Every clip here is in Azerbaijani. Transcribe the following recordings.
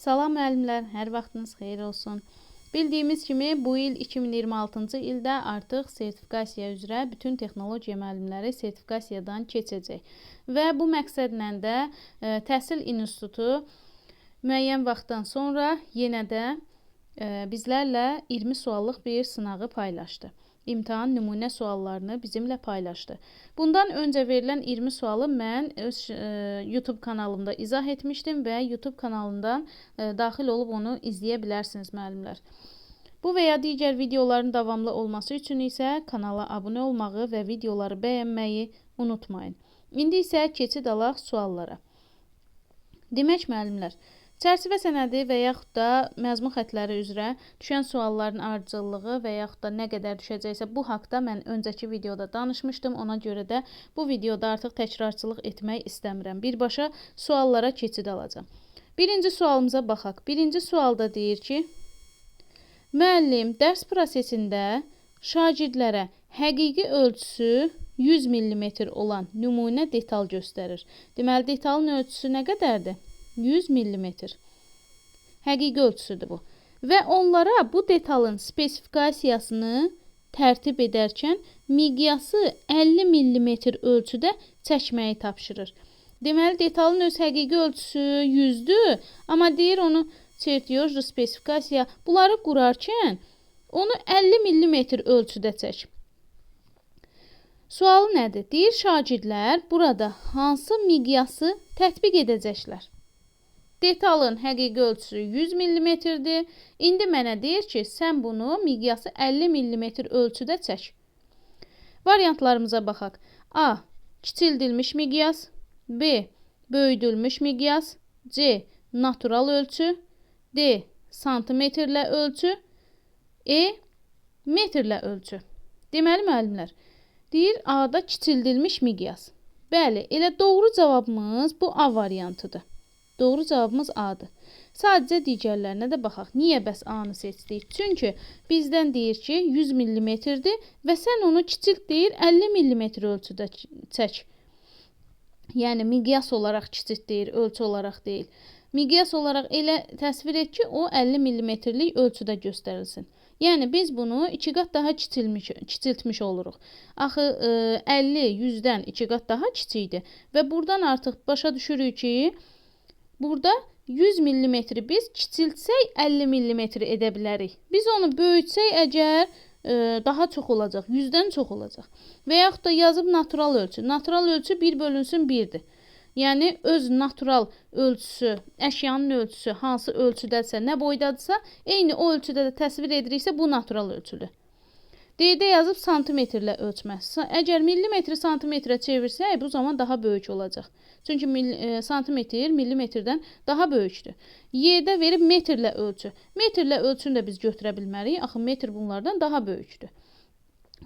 Salam müəllimlər, hər vaxtınız xeyir olsun. Bildiyimiz kimi bu il 2026-cı ildə artıq sertifikasiya üzrə bütün texnologiya müəllimləri sertifikasiyadan keçəcək. Və bu məqsədlə də Təhsil İnstitutu müəyyən vaxtdan sonra yenə də bizlərlə 20 suallıq bir sınağı paylaşdı. İmtahan nümunə suallarını bizimlə paylaşdı. Bundan öncə verilən 20 sualı mən öz YouTube kanalımda izah etmişdim və YouTube kanalından daxil olub onu izləyə bilərsiniz müəllimlər. Bu və ya digər videoların davamlı olması üçün isə kanala abunə olmağı və videoları bəyənməyi unutmayın. İndi isə keçid alaq suallara. Demək müəllimlər, çərçivə sənədi və yaxud da məzmun xətləri üzrə düşən sualların ardıcıllığı və yaxud da nə qədər düşəcəksə bu haqda mən öncəki videoda danışmışdım. Ona görə də bu videoda artıq təkrarçılıq etmək istəmirəm. Birbaşa suallara keçid alacağam. Birinci sualımıza baxaq. Birinci sualda deyir ki, müəllim dərs prosesində şagirdlərə həqiqi ölçüsü 100 mm olan nümunə detal göstərir. Deməli, detalın ölçüsü nə qədərdir? 100 mm. Həqiqi ölçüsüdür bu. Və onlara bu detalın spesifikasiyasını tərtib edərkən miqyası 50 mm ölçüdə çəkməyi tapşırır. Deməli, detalın öz həqiqi ölçüsü 100-dür, amma deyir onu çertiyojlu spesifikasiya bunları qurarkən onu 50 mm ölçüdə çək. Sualı nədir? Deyir, şagirdlər burada hansı miqyası tətbiq edəcəklər? Detalın həqiqi ölçüsü 100 mm-dir. İndi mənə deyir ki, sən bunu miqyası 50 mm ölçüdə çək. Variantlarımıza baxaq. A. Kiçildilmiş miqyas. B. Böyüdülmüş miqyas. C. Natural ölçü. D. Santimetrlə ölçü. E. Metrlə ölçü. Deməli, müəllimlər, deyir A-da kiçildilmiş miqyas. Bəli, elə doğru cavabımız bu A variantıdır. Doğru cavabımız A-dır. Sadəcə digərlərinə də baxaq. Niyə bəs A-nı seçdik? Çünki bizdən deyir ki, 100 mm-dir və sən onu kiçilt deyir, 50 mm ölçüdə çək. Yəni, miqyas olaraq kiçilt deyir, ölçü olaraq deyil. Miqyas olaraq elə təsvir et ki, o 50 mm-lik ölçüdə göstərilsin. Yəni, biz bunu 2 qat daha kiçiltmiş oluruq. Axı, 50 100-dən 2 qat daha kiçikdir və buradan artıq başa düşürük ki, burada 100 mm biz kiçiltsək 50 mm edə bilərik. Biz onu böyütsək əgər daha çox olacaq, 100-dən çox olacaq. Və yaxud da yazıb natural ölçü. Natural ölçü 1 bölünsün 1-dir. Yəni, öz natural ölçüsü, əşyanın ölçüsü hansı ölçüdədirsə, nə boydadırsa, eyni o ölçüdə də təsvir ediriksə, bu natural ölçüdür. D-də yazıb santimetrlə ölçməz. Əgər millimetri santimetrə çevirsək, bu zaman daha böyük olacaq. Çünki santimetr millimetrdən daha böyükdür. Y-də verib metrlə ölçü. Metrlə ölçünü də biz götürə bilmərik. Axı, metr bunlardan daha böyükdür.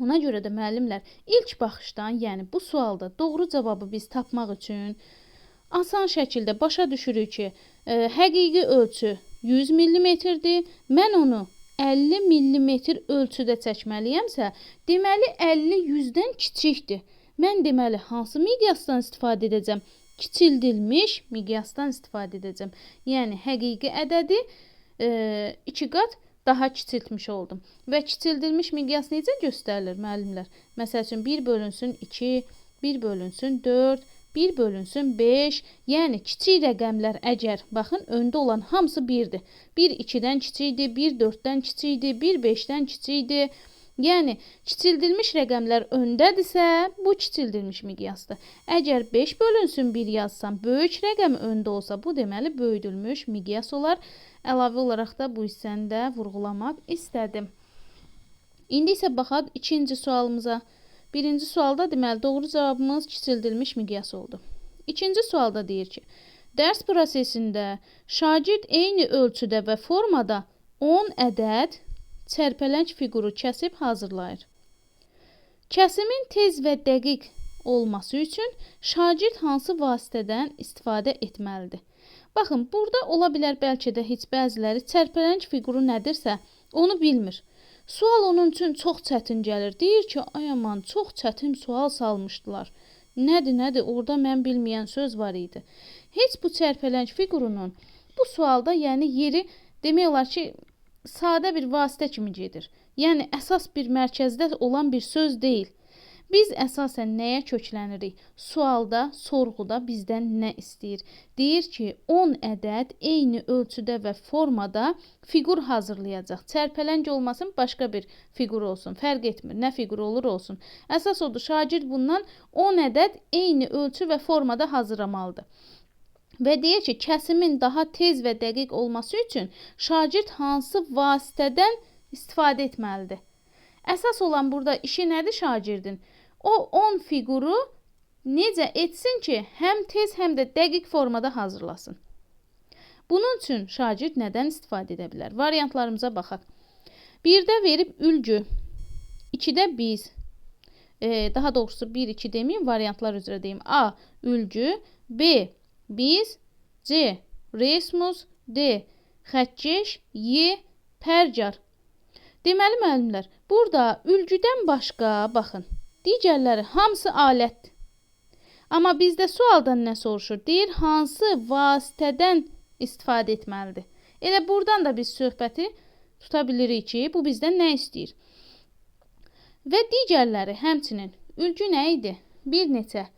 Ona görə də müəllimlər, ilk baxışdan, yəni bu sualda doğru cavabı biz tapmaq üçün asan şəkildə başa düşürük ki, həqiqi ölçü 100 mm-dir. Mən onu 50 mm ölçüdə çəkməliyəmsə, deməli 50 100-dən kiçikdir. Mən deməli hansı miqyasdan istifadə edəcəm? Kiçildilmiş miqyasdan istifadə edəcəm. Yəni həqiqi ədədi 2 qat daha kiçiltmiş oldum. Və kiçildilmiş miqyas necə göstərilir müəllimlər? Məsəl üçün 1 bölünsün 2, 1 bölünsün 4, 1 bölünsün 5, yəni kiçik rəqəmlər əgər, baxın, öndə olan hamısı 1-dir. 1 2-dən kiçikdir, 1 4-dən kiçikdir, 1 5-dən kiçikdir. Yəni, kiçildilmiş rəqəmlər öndədirsə, bu kiçildilmiş miqyasdır. Əgər 5 bölünsün 1 yazsam, böyük rəqəm öndə olsa, bu deməli böyüdülmüş miqyas olar. Əlavə olaraq da bu hissəni də vurğulamaq istədim. İndi isə baxaq ikinci sualımıza. Birinci sualda deməli doğru cavabımız kiçildilmiş miqyas oldu. İkinci sualda deyir ki, dərs prosesində şagird eyni ölçüdə və formada 10 ədəd çərpələng fiquru kəsib hazırlayır. Kəsimin tez və dəqiq olması üçün şagird hansı vasitədən istifadə etməlidir? Baxın, burada ola bilər bəlkə də heç bəziləri çərpələng fiquru nədirsə, onu bilmir. Sual onun üçün çox çətin gəlir. Deyir ki, ay aman, çox çətin sual salmışdılar. Nədir, orada mən bilməyən söz var idi. Heç bu çərpələng fiqurunun Bu sualda yəni yeri demək olar ki, sadə bir vasitə kimi gedir. Yəni əsas bir mərkəzdə olan bir söz deyil. Biz əsasən nəyə köklənirik? Sualda, sorğuda bizdən nə istəyir? Deyir ki, 10 ədəd eyni ölçüdə və formada fiqur hazırlayacaq. Çərpələng olmasın, başqa bir fiqur olsun. Fərq etmir, nə fiqur olur olsun. Əsas odur, şagird bundan 10 ədəd eyni ölçü və formada hazırlamalıdır. Və deyir ki, kəsimin daha tez və dəqiq olması üçün şagird hansı vasitədən istifadə etməlidir? Əsas olan burada işi nədir şagirdin? O 10 fiquru necə etsin ki, həm tez, həm də dəqiq formada hazırlasın. Bunun üçün şagird nədən istifadə edə bilər? Variantlarımıza baxaq. 1-də verib ülgü, 2-də biz, daha doğrusu 1-2 deməyim, variantlar üzrə deyim. A. Ülgü, B. Biz, C. Resmus, D. Xətkeş, Y. Pərcar. Deməli, müəllimlər, burada ülgüdən başqa, baxın, digərləri hamısı alətdir. Amma bizdə sualdan nə soruşur? Deyir, hansı vasitədən istifadə etməlidir? Elə buradan da biz söhbəti tuta bilirik ki, bu bizdən nə istəyir? Və digərləri həmçinin ülgü nə idi? Bir neçə.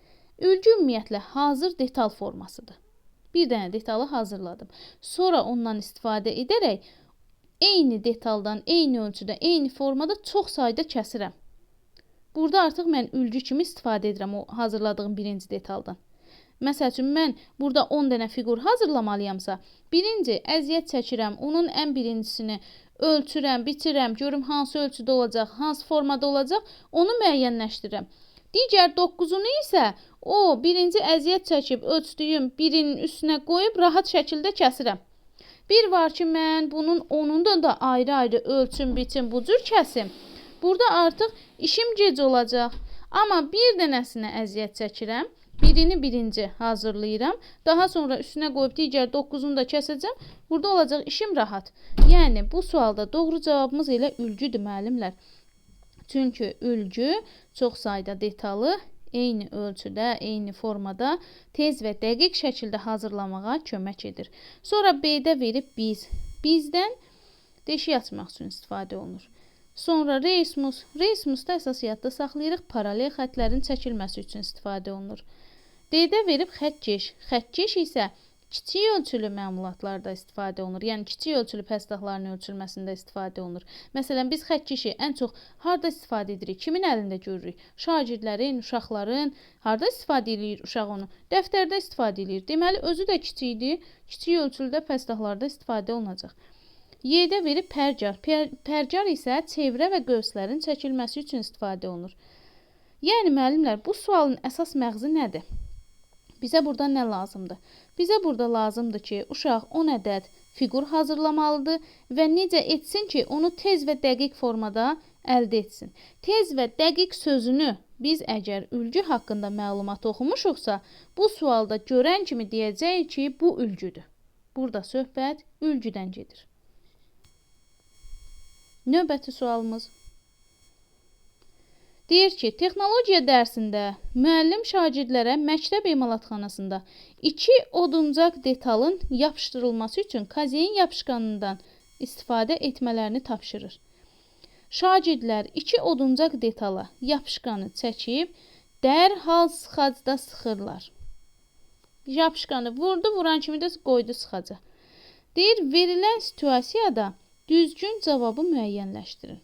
Ülgü ümumiyyətlə hazır detal formasıdır. Bir dənə detalı hazırladım. Sonra ondan istifadə edərək eyni detaldan, eyni ölçüdə, eyni formada çox sayda kəsirəm. Burada artıq mən ülgü kimi istifadə edirəm o hazırladığım birinci detaldan. Məsəl üçün, mən burada 10 dənə fiqur hazırlamalıyamsa, birinci əziyyət çəkirəm, onun ən birincisini ölçürəm, bitirəm, görüm hansı ölçüdə olacaq, hansı formada olacaq, onu müəyyənləşdirirəm. Digər 9-unu isə o birinci əziyyət çəkib ölçdüyüm birinin üstünə qoyub rahat şəkildə kəsirəm. Bir var ki, mən bunun 10'unu da ayrı-ayrı ölçüm, bitim, bu cür kəsim. Burada artıq işim gec olacaq. Amma bir dənəsinə əziyyət çəkirəm. Birini birinci hazırlayıram. Daha sonra üstünə qoyub digər 9'unu da kəsəcəm. Burada olacaq işim rahat. Yəni bu sualda doğru cavabımız elə ülgüdür müəllimlər. Çünki ülgü çox sayda detalı eyni ölçüdə, eyni formada tez və dəqiq şəkildə hazırlamağa kömək edir. Sonra B-də verib biz. Bizdən deşik açmaq üçün istifadə olunur. Sonra resmus. Resmusda əsas yadda saxlayırıq, paralel xətlərin çəkilməsi üçün istifadə olunur. D-də verib xətkeş. Xətkeş isə kiçik ölçülü məmulatlarda istifadə olunur. Yəni, kiçik ölçülü pəstahların ölçülməsində istifadə olunur. Məsələn, biz xətkeşi ən çox harada istifadə edirik? Kimin əlində görürük? Şagirdlərin, uşaqların harada istifadə edir uşaq onu? Dəftərdə istifadə edir. Deməli, özü də kiçikdir. Kiçik ölçülüdə pəstahlarda istifadə olunacaq. Y-də verib pərcar. Pərcar isə çevrə və qövslərin çəkilməsi üçün istifadə olunur. Yəni, müəllimlər, bu sualın əsas məğzi nədir? Bizə burada nə lazımdır? Bizə burada lazımdır ki, uşaq 10 ədəd fiqur hazırlamalıdır və necə etsin ki, onu tez və dəqiq formada əldə etsin. Tez və dəqiq sözünü biz əgər ülgü haqqında məlumat oxumuşuqsa, bu sualda görən kimi deyəcəyik ki, bu ülgüdür. Burada söhbət ülgüdən gedir. Növbəti sualımız. Deyir ki, texnologiya dərsində müəllim şagirdlərə məktəb emalatxanasında 2 oduncaq detalın yapışdırılması üçün kazein yapışqanından istifadə etmələrini tapşırır. Şagirdlər 2 oduncaq detala yapışqanı çəkib dərhal sıxacda sıxırlar. Yapışqanı vurdu, vuran kimi də qoydu sıxaca. Deyir, verilən situasiyada düzgün cavabı müəyyənləşdirin.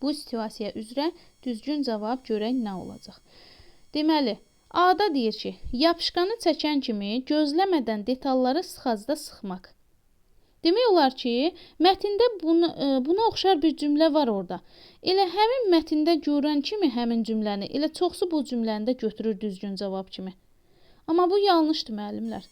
Bu situasiya üzrə düzgün cavab görək nə olacaq. Deməli, A-da deyir ki, yapışqanı çəkən kimi gözləmədən detalları sıxacda sıxmaq. Demək olar ki, mətndə buna oxşar bir cümlə var orada. Elə həmin mətndə görən kimi həmin cümləni, elə çoxsu bu cümləni də götürür düzgün cavab kimi. Amma bu yanlışdır müəllimlər.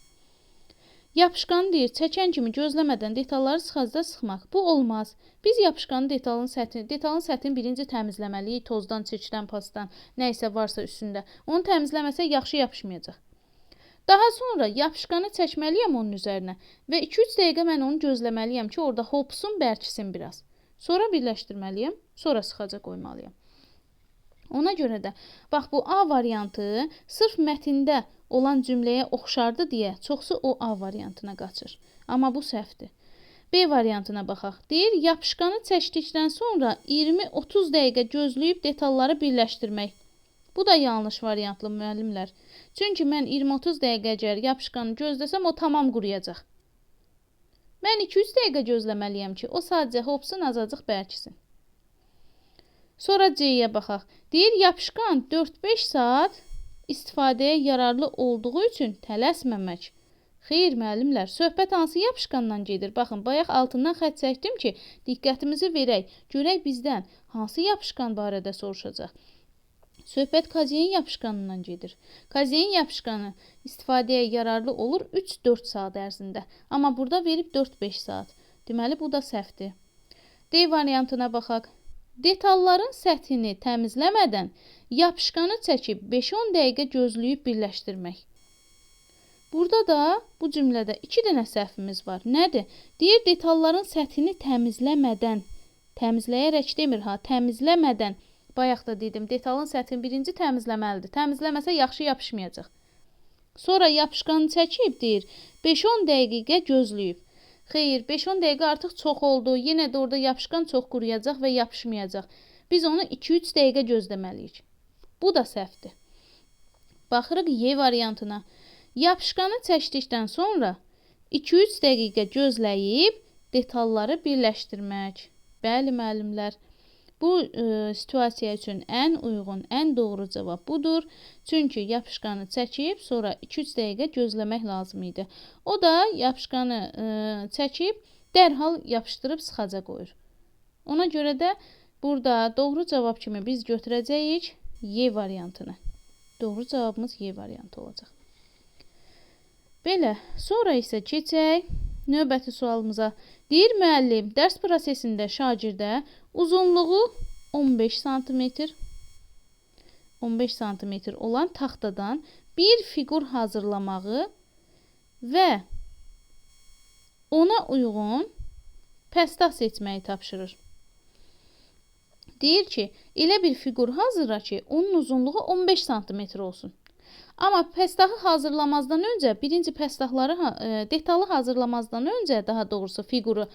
Yapışqanı deyir, çəkən kimi gözləmədən detalları sıxacda sıxmaq. Bu olmaz. Biz yapışqanı detalın səthini birinci təmizləməliyik, tozdan, çirkdən, pasdan, nə isə varsa üstündə. Onu təmizləməsək yaxşı yapışmayacaq. Daha sonra yapışqanı çəkməliyəm onun üzərinə və 2-3 dəqiqə mən onu gözləməliyəm ki, orada hopsun, bərkisin biraz. Sonra birləşdirməliyəm, sonra sıxaca qoymalıyam. Ona görə də bax bu A variantı sırf mətndə olan cümləyə oxşardı deyə çoxsu o A variantına qaçır. Amma bu səhvdir. B variantına baxaq. Deyir, yapışqanı çəkdikdən sonra 20-30 dəqiqə gözləyib detalları birləşdirmək. Bu da yanlış variantlı müəllimlər. Çünki mən 20-30 dəqiqə əgər yapışqanı gözləsəm, o tamam quruyacaq. Mən 2-3 dəqiqə gözləməliyəm ki, o sadəcə hopsun, azacıq bərkisin. Sonra C-yə baxaq. Deyir, yapışqan 4-5 saat istifadəyə yararlı olduğu üçün tələsməmək. Xeyr, müəllimlər, söhbət hansı yapışqandan gedir? Baxın, bayaq altından xətt çəkdim ki, diqqətimizi verək, görək bizdən hansı yapışqan barədə soruşacaq. Söhbət kazein yapışqanından gedir. Kazein yapışqanı istifadəyə yararlı olur 3-4 saat ərzində. Amma burada verib 4-5 saat. Deməli, bu da səhvdir. D variantına baxaq. Detalların səthini təmizləmədən yapışqanı çəkib 5-10 dəqiqə gözləyib birləşdirmək. Burada da bu cümlədə 2 dənə səhvimiz var. Nədir? Deyir, detalların səthini təmizləmədən, təmizləyərək demir ha, təmizləmədən. Bayaq da dedim, detalın səthini birinci təmizləməlidir. Təmizləməsə yaxşı yapışmayacaq. Sonra yapışqanı çəkib, deyir, 5-10 dəqiqə gözləyib. Xeyr, 5-10 dəqiqə artıq çox oldu. Yenə də orada yapışqan çox quruyacaq və yapışmayacaq. Biz onu 2-3 dəqiqə gözləməliyik. Bu da səhvdir. Baxırıq Y variantına. Yapışqanı çəkdikdən sonra 2-3 dəqiqə gözləyib detalları birləşdirmək. Bəli, müəllimlər. Bu situasiya üçün ən uyğun, ən doğru cavab budur. Çünki yapışqanı çəkib, sonra 2-3 dəqiqə gözləmək lazım idi. O da yapışqanı çəkib, dərhal yapışdırıb sıxaca qoyur. Ona görə də burada doğru cavab kimi biz götürəcəyik Y variantını. Doğru cavabımız Y variantı olacaq. Belə, sonra isə keçək növbəti sualımıza. Deyir, müəllim, dərs prosesində şagirdə uzunluğu 15 sm olan taxtadan bir fiqur hazırlamağı və ona uyğun pəstah seçməyi tapşırır. Deyir ki, elə bir fiqur hazırla ki, onun uzunluğu 15 sm olsun. Amma pəstahı hazırlamazdan öncə, birinci pəstahları, detalı hazırlamazdan öncə, daha doğrusu fiquru,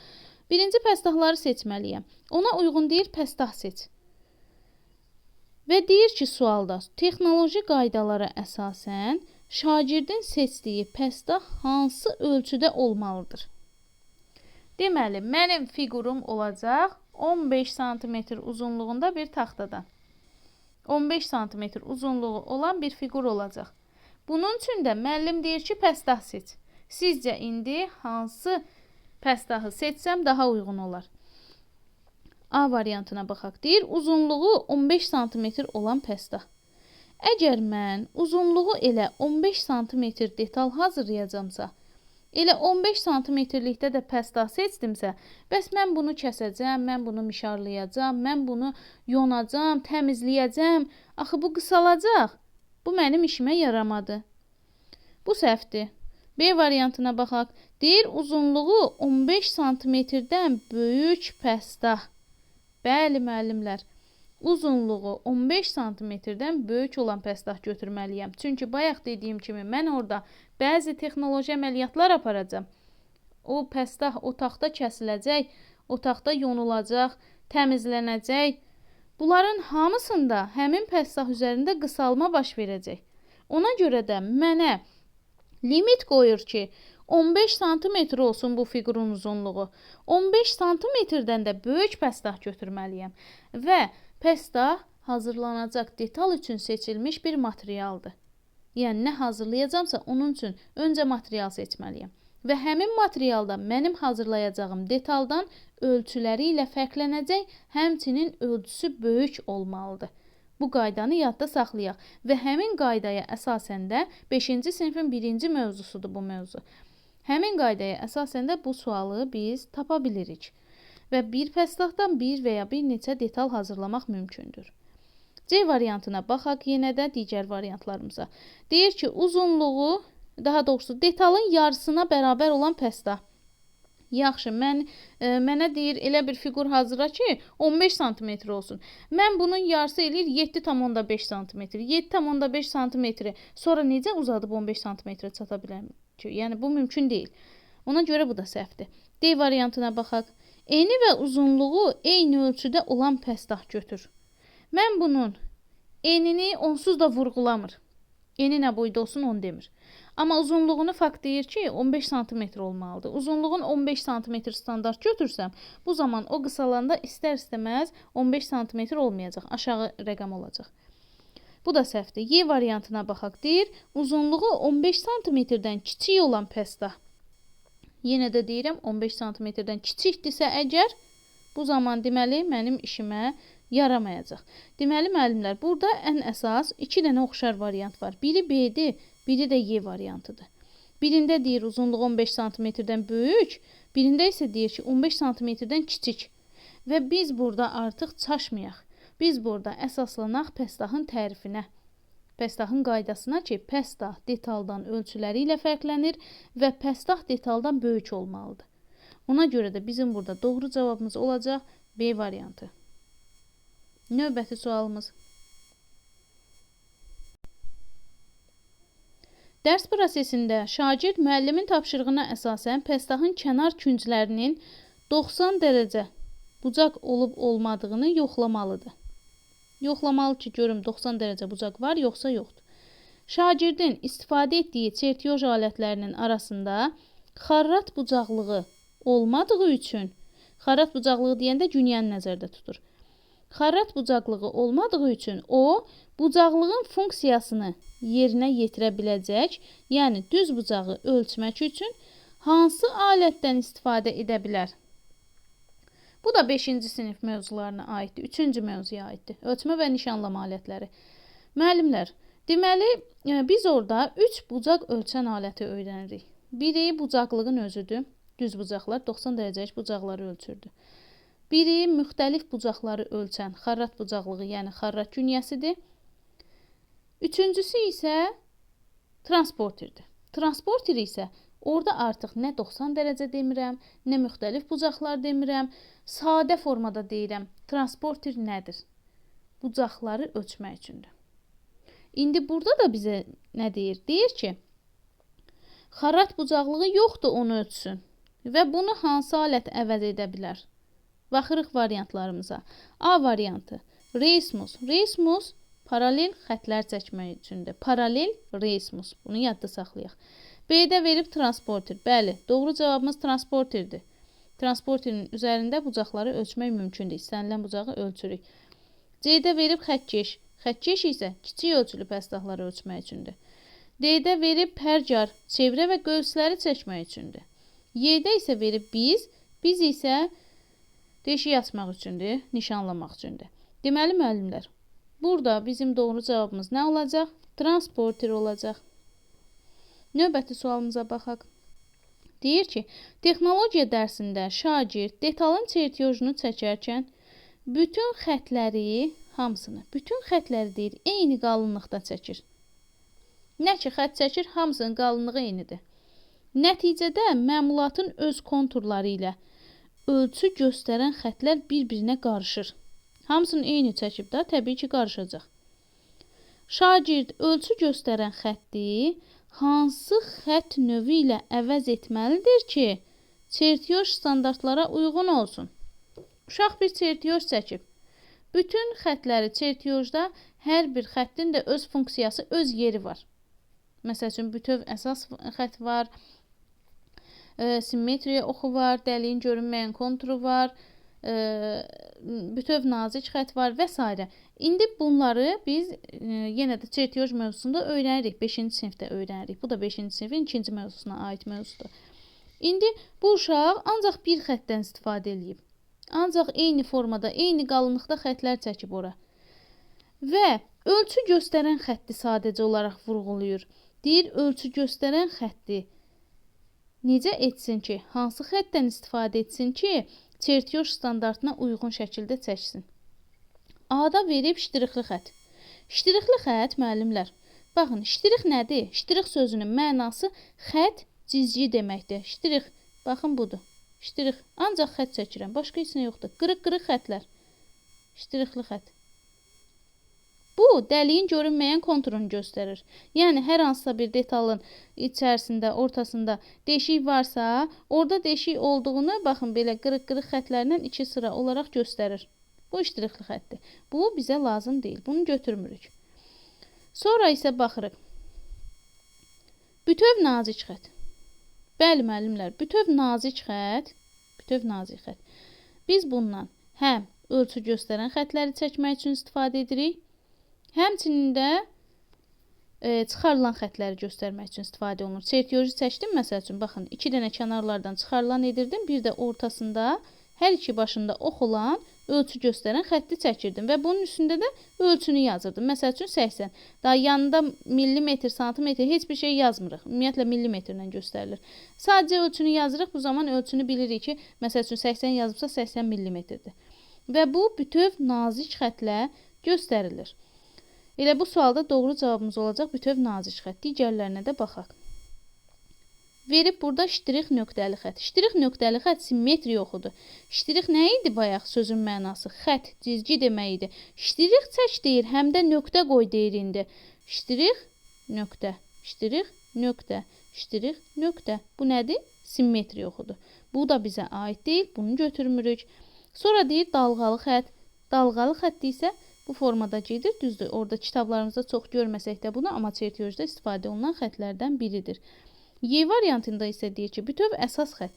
birinci pəstahları seçməliyəm. Ona uyğun deyir, pəstah seç. Və deyir ki, sualda, texnoloji qaydalara əsasən, şagirdin seçdiyi pəstah hansı ölçüdə olmalıdır? Deməli, mənim fiqurum olacaq 15 sm uzunluğunda bir taxtadan. 15 sm uzunluğu olan bir fiqur olacaq. Bunun üçün də müəllim deyir ki, pəstah seç. Sizcə indi hansı pəstahı seçsəm daha uyğun olar? A variantına baxaq. Deyir, uzunluğu 15 sm olan pəstah. Əgər mən uzunluğu elə 15 sm detal hazırlayacamsa, elə 15 sm-likdə də pəstah seçdimsə, bəs mən bunu kəsəcəm, mən bunu mişarlayacam, mən bunu yonacam, təmizləyəcəm. Axı bu qısalacaq. Bu mənim işimə yaramadı. Bu səhvdir. B variantına baxaq. Deyir, uzunluğu 15 sm-dən böyük pəstah. Bəli, müəllimlər. Uzunluğu 15 sm-dən böyük olan pəstah götürməliyəm. Çünki bayaq dediyim kimi mən orada bəzi texnoloji əməliyyatlar aparacam. O pəstah otaqda kəsiləcək, otaqda yonulacaq, təmizlənəcək. Bunların hamısında həmin pəstah üzərində qısalma baş verəcək. Ona görə də mənə limit qoyur ki, 15 sm olsun bu fiqurun uzunluğu. 15 sm-dən də böyük pəstah götürməliyəm. Və pəstah hazırlanacaq detal üçün seçilmiş bir materialdır. Yəni, nə hazırlayacamsa, onun üçün öncə material seçməliyəm. Və həmin materialda mənim hazırlayacağım detaldan ölçüləri ilə fərqlənəcək, həmçinin ölçüsü böyük olmalıdır. Bu qaydanı yadda saxlayaq və həmin qaydaya əsasən də 5-ci sinifin 1-ci mövzusudur bu mövzu. Həmin qaydaya əsasən də bu sualı biz tapa bilirik. Və bir pəstahdan bir və ya bir neçə detal hazırlamaq mümkündür. C variantına baxaq yenə də digər variantlarımıza. Deyir ki, uzunluğu, daha doğrusu detalın yarısına bərabər olan pəstah. Yaxşı, mənə deyir elə bir fiqur hazırla ki, 15 sm olsun. Mən bunun yarısı eləyir 7,5 sm. 7,5 sm sonra necə uzadıb 15 sm çata bilərəm ki? Yəni bu mümkün deyil. Ona görə bu da səhvdir. D variantına baxaq. Eni və uzunluğu eyni ölçüdə olan pəstah götür. Mən bunun enini onsuz da vurğulamır. Eni nə boyda olsun onu demir. Amma uzunluğunu fakt deyir ki 15 sm olmalıdır. Uzunluğun 15 sm standart götürsəm, bu zaman o qısalanda istər-istəməz 15 sm olmayacaq. Aşağı rəqəm olacaq. Bu da səhvdir. Y variantına baxaq. Deyir, uzunluğu 15 sm-dən kiçik olan pəstah. Yenə də deyirəm, 15 sm-dən kiçikdirsə əgər, bu zaman deməli mənim işimə yaramayacaq. Deməli, müəllimlər, burada ən əsas 2 dənə oxşar variant var. Biri B-dir, biri də Y variantıdır. Birində deyir uzunluğu 15 sm-dən böyük, birində isə deyir ki 15 sm-dən kiçik. Və biz burada artıq çaşmayaq. Biz burada əsaslanaq pəstahın tərifinə. Pəstahın qaydasına ki, pəstah detaldan ölçüləri ilə fərqlənir və pəstah detaldan böyük olmalıdır. Ona görə də bizim burada doğru cavabımız olacaq B variantı. Növbəti sualımız. Dərs prosesində şagird müəllimin tapşırığına əsasən pəstahın kənar künclərinin 90 dərəcə bucaq olub-olmadığını yoxlamalıdır. Yoxlamalı ki, görüm 90 dərəcə bucaq var, yoxsa yoxdur. Şagirdin istifadə etdiyi çertiyoj alətlərinin arasında xarrat bucaqlığı olmadığı üçün, xarrat bucaqlığı deyəndə günyanı nəzərdə tutur. Xarrat bucaqlığı olmadığı üçün o, bucaqlığın funksiyasını yerinə yetirə biləcək, yəni düz bucağı ölçmək üçün hansı alətdən istifadə edə bilər? Bu da 5-ci sinif mövzularına aiddir, 3-cü mövzuya aiddir. Ölçmə və nişanlama alətləri. Müəllimlər, deməli, biz orada 3 bucaq ölçən aləti öyrənirik. Biri bucaqlığın özüdür, düz bucaqlar, 90 dərəcəlik bucaqları ölçürdü. Biri müxtəlif bucaqları ölçən xarrat bucaqlığı, yəni xarrat künyəsidir. Üçüncüsü isə transporterdir. Transporter isə orada artıq nə 90 dərəcə demirəm, nə müxtəlif bucaqlar demirəm, sadə formada deyirəm. Transporter nədir? Bucaqları ölçmək üçündür. İndi burada da bizə nə deyir? Deyir ki, xarrat bucaqlığı yoxdur, onu ölçsün və bunu hansı alət əvəz edə bilər? Baxırıq variantlarımıza. A variantı, reismus. Reismus paralel xətlər çəkmək üçündür. Paralel reismus. Bunu yadda saxlayaq. B-də verib transporter. Bəli, doğru cavabımız transporterdir. Transporterin üzərində bucaqları ölçmək mümkündür. İstənilən bucağı ölçürük. C-də verib xətkeş. Xətkeş isə kiçik ölçülü pəstahları ölçmək üçündür. D-də verib pərcar, çevrə və qövsləri çəkmək üçündür. Y-də isə verib biz isə deşik açmaq üçündür, nişanlamaq üçündür. Deməli, müəllimlər, burada bizim doğru cavabımız nə olacaq? Transporter olacaq. Növbəti sualımıza baxaq. Deyir ki, texnologiya dərsində şagird detalın çertiyojunu çəkərkən bütün xətləri, hamısını, bütün xətləri deyir, eyni qalınlıqda çəkir. Nə ki, xət çəkir, hamısının qalınlığı eynidir. Nəticədə məmulatın öz konturları ilə ölçü göstərən xətlər bir-birinə qarışır. Hamısını eyni çəkib də, təbii ki, qarışacaq. Şagird ölçü göstərən xətti hansı xət növü ilə əvəz etməlidir ki, çertiyoj standartlara uyğun olsun? Uşaq bir çertiyoj çəkib. Bütün xətləri çertiyojda hər bir xəttin də öz funksiyası, öz yeri var. Məsəl üçün, bütöv əsas xət var, simmetriya oxu var, dəliyin görünməyən konturu var, bütöv nazik xət var və s. İndi bunları biz yenə də çertiyoj mövzusunda öyrənirik, 5-ci sinifdə öyrənirik. Bu da 5-ci sinifin 2-ci mövzusuna aid mövzudur. İndi bu uşaq ancaq bir xətdən istifadə edib. Ancaq eyni formada, eyni qalınlıqda xətlər çəkib ora. Və ölçü göstərən xətti sadəcə olaraq vurğulayır. Deyir, ölçü göstərən xətti necə etsin ki, hansı xətdən istifadə etsin ki, çertiyoj standartına uyğun şəkildə çəksin. A-da verib ştrixli xət. Ştrixli xət, müəllimlər, baxın, ştrix nədir? Ştrix sözünün mənası xət, cizgi deməkdir. Ştrix, baxın, budur. ştrix, ancaq xətt çəkirəm, başqa heç nə yoxdur. Qırıq-qırıq xətlər, ştrixli xətt. Bu, dəliyin görünməyən konturunu göstərir. Yəni, hər hansısa bir detalın içərisində, ortasında deşik varsa, orada deşik olduğunu, baxın, belə qırıq-qırıq xətlərlə 2 sıra olaraq göstərir. Bu, ştrixli xətdir. Bu, bizə lazım deyil. Bunu götürmürük. Sonra isə baxırıq. Bütöv nazik xət. Bəli, müəllimlər, bütöv nazik xət. Biz bundan həm ölçü göstərən xətləri çəkmək üçün istifadə edirik, həmçinin də çıxarılan xətləri göstərmək üçün istifadə olunur. Çertyoji çəkdim, məsəl üçün, baxın, 2 dənə kənarlardan çıxarılan edirdim, bir də ortasında hər iki başında ox olan ölçü göstərən xətti çəkirdim və bunun üstündə də ölçünü yazırdım. Məsəl üçün 80. Daha yanında millimetr, santimetr heç bir şey yazmırıq. Ümumiyyətlə millimetrlə göstərilir. Sadəcə ölçünü yazırıq. Bu zaman ölçünü bilirik ki, məsəl üçün 80 yazıbsa 80 millimetrdir. Və bu bütöv nazik xətlə göstərilir. Elə bu sualda doğru cavabımız olacaq bütöv nazik xət. Digərlərinə də baxaq. Verib burada ştrix nöqtəli xət. Ştrix nöqtəli xət simmetri yoxudur. Ştrix nə idi bayaq sözün mənası? Xət, cizgi demək idi. Ştrix çək deyir, həm də nöqtə qoy deyir indi. Ştrix, nöqtə, ştrix, nöqtə, ştrix, nöqtə. Bu nədir? Simmetri yoxudur. Bu da bizə aid deyil, bunu götürmürük. Sonra deyir dalğalı xət. Dalğalı xətt isə bu formada gedir, düzdür. Orada kitablarımızda çox görməsək də bunu, amma çertyojda istifadə olunan xətlərdən biridir. Y variantında isə deyir ki, bütöv əsas xətt.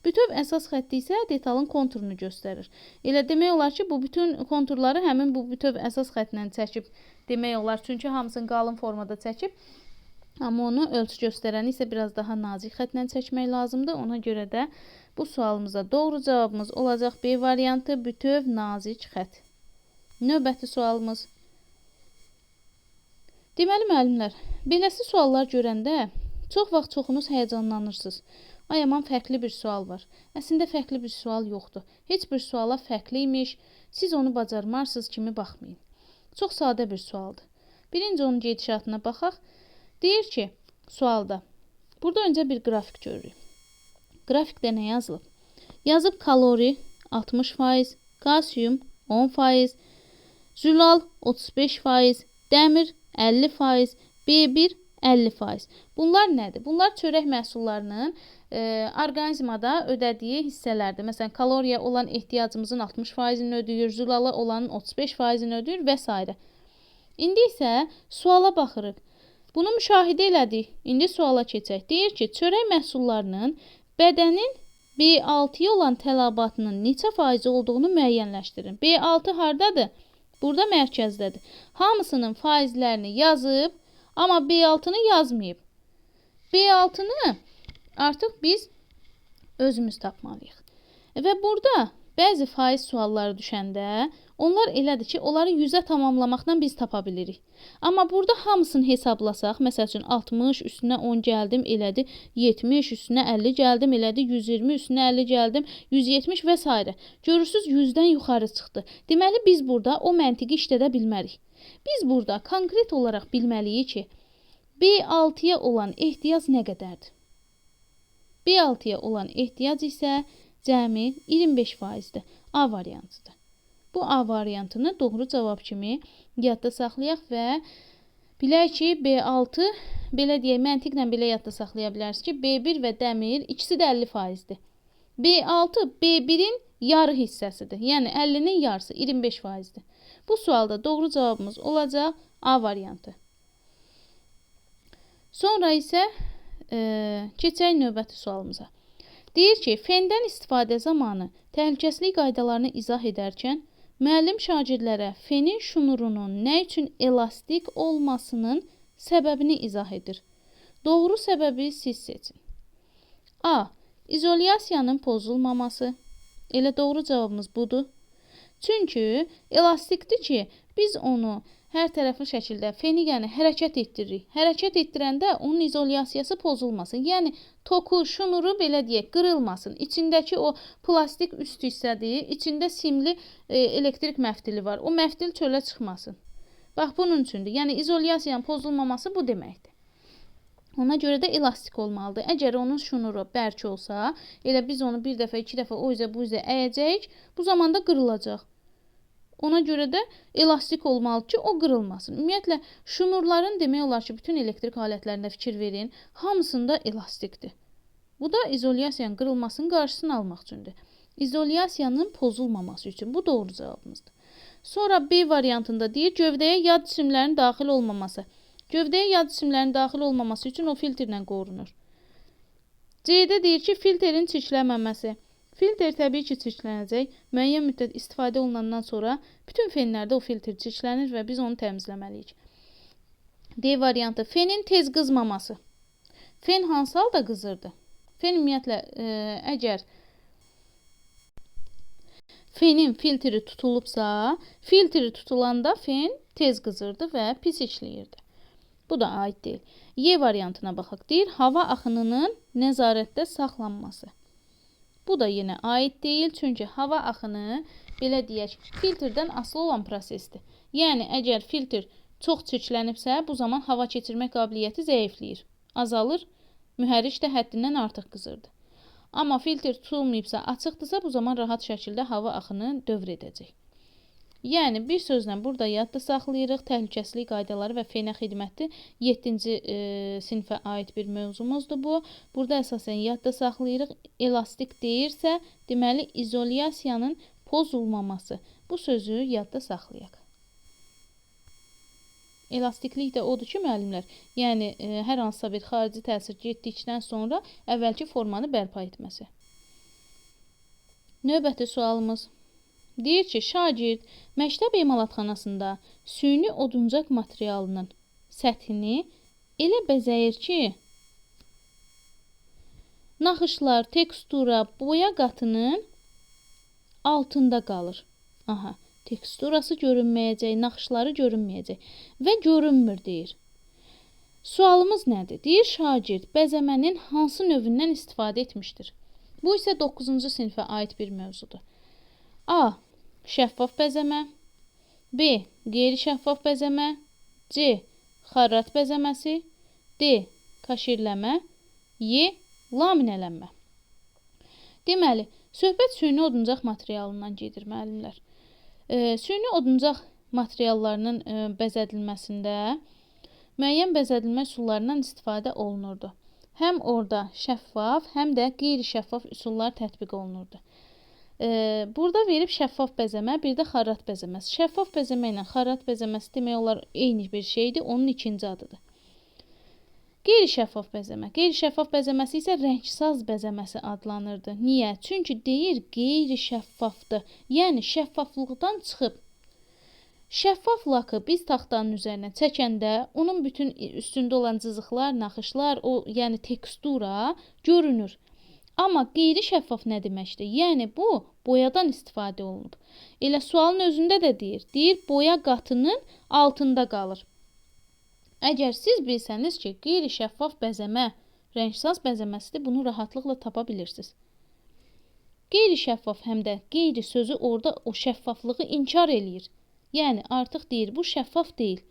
Bütöv əsas xətti isə detalın konturunu göstərir. Elə demək olar ki, bu bütün konturları həmin bu bütöv əsas xəttlə çəkib demək olar. Çünki hamısını qalın formada çəkib. Amma onu ölçü göstərəni isə biraz daha nazik xəttlə çəkmək lazımdır. Ona görə də bu sualımıza doğru cavabımız olacaq B variantı bütöv nazik xətt. Növbəti sualımız. Deməli, müəllimlər, beləsi suallar görəndə çox vaxt çoxunuz həyəcanlanırsınız. Ay aman, fərqli bir sual var. Əslində fərqli bir sual yoxdur. Heç bir suala fərqli imiş. Siz onu bacarmarsınız kimi baxmayın. Çox sadə bir sualdır. Birinci onun gedişatına baxaq. Deyir ki, sualda. Burada öncə bir qrafik görürük. Qrafikdə nə yazılıb? Yazıb kalori 60%, kalsiyum 10%, zülal 35%, dəmir 50%, B1 50%. Bunlar nədir? Bunlar çörək məhsullarının orqanizmada ödədiyi hissələrdir. Məsələn, kaloriya olan ehtiyacımızın 60%-ni ödəyir, zülala olanın 35%-ni ödəyir və s. İndi isə suala baxırıq. Bunu müşahidə elədik. İndi suala keçək. Deyir ki, çörək məhsullarının bədənin B6-ya olan tələbatının neçə faizi olduğunu müəyyənləşdirin. B6 hardadır? Burada mərkəzdədir. Hamısının faizlərini yazıb, amma B6-nı yazmayıb. B6-nı artıq biz özümüz tapmalıyıq. Və burada bəzi faiz sualları düşəndə onlar elədir ki, onları 100-ə tamamlamaqdan biz tapa bilirik. Amma burada hamısını hesablasaq, məsəl üçün 60 üstünə 10 gəldim, elədi 70 üstünə 50 gəldim, elədi 120 üstünə 50 gəldim, 170 və s. Görürsünüz 100-dən yuxarı çıxdı. Deməli biz burada o məntiqi işlədə bilmərik. Biz burada konkret olaraq bilməliyik ki, B6-ya olan ehtiyac nə qədərdir? B6-ya olan ehtiyac isə cəmi 25%-dir. A variantıdır. Bu A variantını doğru cavab kimi yadda saxlayaq və bilək ki, B6, belə deyək, məntiqlə belə yadda saxlaya bilərsiniz ki, B1 və dəmir ikisi də 50%-dir. B6 B1-in yarı hissəsidir. Yəni 50-nin yarısı 25%-dir. Bu sualda doğru cavabımız olacaq A variantı. Sonra isə keçək növbəti sualımıza. Deyir ki, fendən istifadə zamanı təhlükəsizlik qaydalarını izah edərkən müəllim şagirdlərə fenin şnurunun nə üçün elastik olmasının səbəbini izah edir. Doğru səbəbi siz seçin. A. İzolyasiyanın pozulmaması. Elə doğru cavabımız budur. Çünki elastikdir ki, biz onu hər tərəfli şəkildə feni yəni hərəkət etdiririk. Hərəkət etdirəndə onun izolyasiyası pozulmasın. Yəni toku, şnuru belə deyək, qırılmasın. İçindəki o plastik üst hissədir, içində simli elektrik məfdili var. O məfdil çölə çıxmasın. Bax bunun üçündür. Yəni izolyasiyanın pozulmaması bu deməkdir. Ona görə də elastik olmalıdır. Əgər onun şnuru bərk olsa, elə biz onu bir dəfə, iki dəfə o üzə bu üzə əyəcəyik, bu zamanda qırılacaq. Ona görə də elastik olmalıdır ki, o qırılmasın. Ümumiyyətlə, şnurların demək olar ki, bütün elektrik alətlərində fikir verin, hamısında elastikdir. Bu da izolyasiyanın qırılmasının qarşısını almaq üçündür. İzolyasiyanın pozulmaması üçün. Bu doğru cavabımızdır. Sonra B variantında deyir, gövdəyə yad cisimlərin daxil olmaması. Gövdəyə yad cisimlərin daxil olmaması üçün o filtrlə qorunur. C-də deyir ki, filtrin çirklənməməsi. Filtr təbii ki, çirklənəcək. Müəyyən müddət istifadə olunandan sonra bütün fenlərdə o filtr çirklənir və biz onu təmizləməliyik. D variantı, fenin tez qızmaması. Fen hansı halda qızırdı? Fen ümumiyyətlə, əgər fenin filtri tutulubsa, filtri tutulanda fen tez qızırdı və pis işləyirdi. Bu da aid deyil. Y variantına baxaq. Deyir, hava axınının nəzarətdə saxlanması. Bu da yenə aid deyil, çünki hava axını, belə deyək, filtrdən asılı olan prosesdir. Yəni, əgər filtr çox çirklənibsə, bu zaman hava keçirmək qabiliyyəti zəifləyir, azalır, mühərrik də həddindən artıq qızırdı. Amma filtr tutulmayıbsa, açıqdırsa, bu zaman rahat şəkildə hava axını dövr edəcək. Yəni, bir sözlə burada yadda saxlayırıq, təhlükəsizlik qaydaları və fenə xidməti 7-ci sinifə aid bir mövzumuzdur bu. Burada əsasən yadda saxlayırıq, elastik deyirsə, deməli, izolyasiyanın pozulmaması. Bu sözü yadda saxlayaq. Elastiklik də odur ki, müəllimlər, yəni hər hansısa bir xarici təsir getdikdən sonra əvvəlki formanı bərpa etməsi. Növbəti sualımız. Deyir ki, şagird məktəb emalatxanasında süni oduncaq materialının səthini elə bəzəyir ki, naxışlar, tekstura, boya qatının altında qalır. Aha, teksturası görünməyəcək, naxışları görünməyəcək və görünmür deyir. Sualımız nədir? Deyir, şagird bəzəmənin hansı növündən istifadə etmişdir? Bu isə 9-cu sinifə aid bir mövzudur. A. Şəffaf bəzəmə. B. Qeyri-şəffaf bəzəmə. C. Xarrat bəzəməsi. D. Kaşirləmə. Y. Laminələnmə. Deməli, söhbət süni oduncaq materialından gedir, müəllimlər. Süni oduncaq materiallarının bəzədilməsində müəyyən bəzədilmə üsullarından istifadə olunurdu. Həm orada şəffaf, həm də qeyri-şəffaf üsullar tətbiq olunurdu. Burada verib şəffaf bəzəmə, bir də xarrat bəzəməsi. Şəffaf bəzəmə ilə xarrat bəzəməsi demək olar eyni bir şeydir, onun ikinci adıdır. Qeyri-şəffaf bəzəmə. Qeyri-şəffaf bəzəməsi isə rəngsaz bəzəməsi adlanırdı. Niyə? Çünki deyir qeyri-şəffafdır. Yəni şəffaflıqdan çıxıb. Şəffaf lakı biz taxtanın üzərinə çəkəndə onun bütün üstündə olan cızıqlar, naxışlar, yəni tekstura görünür. Amma qeyri-şəffaf nə deməkdir? Yəni bu boyadan istifadə olunub. Elə sualın özündə də deyir. Deyir boya qatının altında qalır. Əgər siz bilsəniz ki, qeyri-şəffaf bəzəmə rəngsaz bəzəməsidir, bunu rahatlıqla tapa bilirsiniz. Qeyri-şəffaf həm də qeyri sözü orada o şəffaflığı inkar eləyir. Yəni artıq deyir bu şəffaf deyil.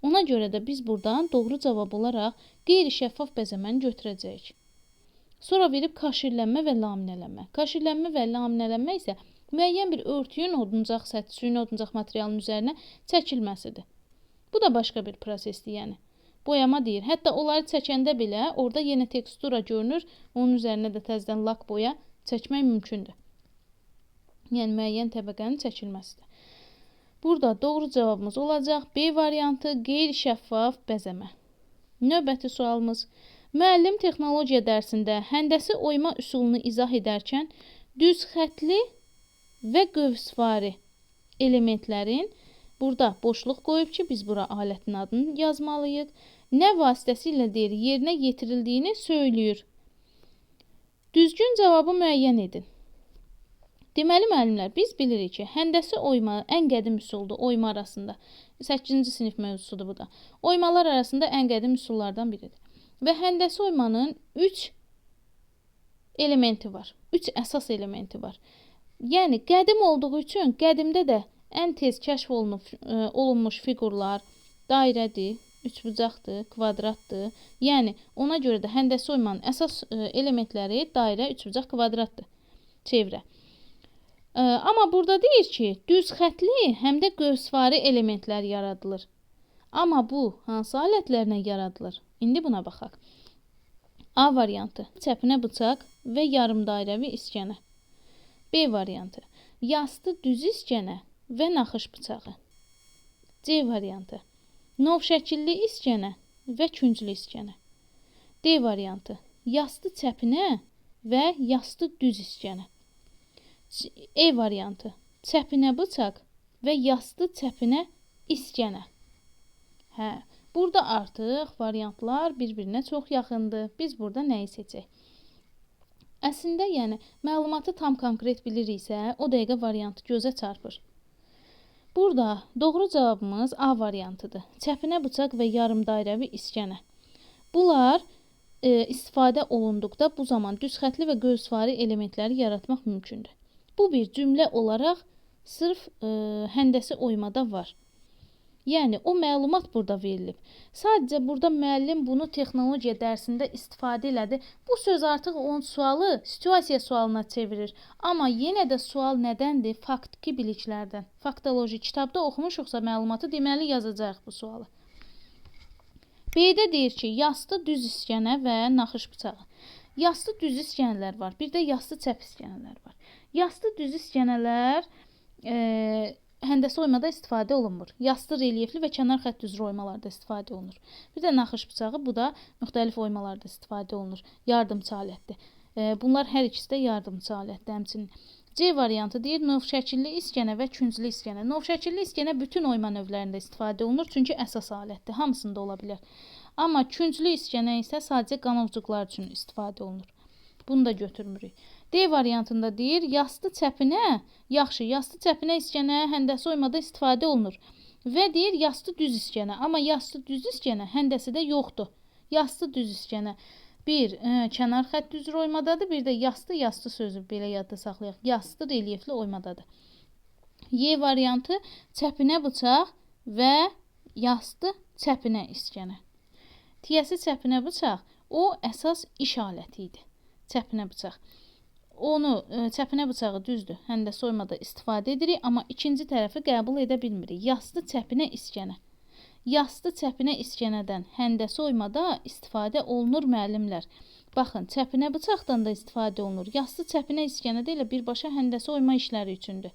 Ona görə də biz buradan doğru cavab olaraq qeyri-şəffaf bəzəməni götürəcəyik. Sonra verib kaşirlənmə və laminələnmə. Kaşirlənmə və laminələnmə isə müəyyən bir örtüyün oduncaq səthi, süni oduncaq materialın üzərinə çəkilməsidir. Bu da başqa bir prosesdir, yəni. Boyama deyir. Hətta onları çəkəndə belə orada yenə tekstura görünür, onun üzərinə də təzədən lak boya çəkmək mümkündür. Yəni müəyyən təbəqənin çəkilməsidir. Burada doğru cavabımız olacaq B variantı, qeyri-şəffaf bəzəmə. Növbəti sualımız. Müəllim texnologiya dərsində həndəsi oyma üsulunu izah edərkən düz xətli və qövsvari elementlərin burada boşluq qoyub ki, biz bura alətin adını yazmalıyıq. Nə vasitəsilə deyir, yerinə yetirildiyini söyləyir. Düzgün cavabı müəyyən edin. Deməli, müəllimlər, biz bilirik ki, həndəsi oyma ən qədim üsuldur oyma arasında. 8-ci sinif mövzusudur bu da. Oymalar arasında ən qədim üsullardan biridir. Və həndəsi oymanın 3 elementi var. 3 əsas elementi var. Yəni, qədim olduğu üçün qədimdə də ən tez kəşf olunmuş fiqurlar dairədir, üçbucaqdır, kvadratdır. Yəni ona görə də həndəsi oymanın əsas elementləri dairə, üçbucaq, kvadratdır. Çevrə. Amma burada deyir ki, düz xətli həm də qövsvari elementlər yaradılır. Amma bu hansı alətlərlə yaradılır? İndi buna baxaq. A variantı: çəpinə bıçaq və yarımdairəvi iskənə. B variantı: yastı düz iskənə və naxış bıçağı. C variantı: nov şəkilli iskənə və künclü iskənə. D variantı: yastı çəpinə və yastı düz iskənə. E variantı: çəpinə bıçaq və yastı çəpinə iskənə. Burada artıq variantlar bir-birinə çox yaxındır. Biz burada nəyi seçək? Əslində, yəni, məlumatı tam konkret biliriksə, o dəqiqə variantı gözə çarpır. Burada doğru cavabımız A variantıdır. Çəpinə bıçaq və yarımdairəvi iskənə. Bunlar istifadə olunduqda bu zaman düz xətli və qövsvari elementləri yaratmaq mümkündür. Bu bir cümlə olaraq sırf həndəsi oymada var. Yəni, o məlumat burada verilib. Sadəcə burada müəllim bunu texnologiya dərsində istifadə elədi. Bu söz artıq onun sualı situasiya sualına çevirir. Amma yenə də sual nədəndir? Faktiki biliklərdən. Faktoloji kitabda oxumuşuqsa məlumatı deməli yazacaq bu sualı. B-də deyir ki, yastı düz iskənə və naxış bıçağı. Yastı düz iskənələr var. Bir də yastı çəp iskənələr var. Yastı düz iskənələr həndəsi oymada istifadə olunmur. Yastı relyefli və kənar xətt üzrə oymalarda istifadə olunur. Bir də naxış bıçağı, bu da müxtəlif oymalarda istifadə olunur. Yardımçı alətdir. Bunlar hər ikisi də yardımçı alətdir həmçinin. C variantı deyir, nov şəkilli iskənə və künclü iskənə. Nov şəkilli iskənə bütün oyma növlərində istifadə olunur, çünki əsas alətdir. Hamısında ola bilər. Amma künclü iskənə isə sadəcə qanovcuqlar üçün istifadə olunur. Bunu da götürmürük. D variantında deyir, yastı çəpinə, yaxşı, yastı çəpinə iskənə həndəsi oymada istifadə olunur. Və deyir, yastı düz iskənə. Amma yastı düz iskənə həndəsi də yoxdur. Yastı düz iskənə bir kənar xətt üzrə oymadadır, bir də yastı sözü belə yadda saxlayaq. Yastı relyefli oymadadır. Y variantı çəpinə bıçaq və yastı çəpinə iskənə. Tiyəsi çəpinə bıçaq, o əsas iş aləti idi. Çəpinə bıçaq. Onu çəpinə bıçağı düzdür, həndəsi oymada istifadə edirik, amma ikinci tərəfi qəbul edə bilmirik. Yastı çəpinə iskənə. Yastı çəpinə iskənədən həndəsi oymada istifadə olunur müəllimlər. Baxın, çəpinə bıçaqdan da istifadə olunur. Yastı çəpinə iskənədə ilə birbaşa həndəsi oyma işləri üçündür.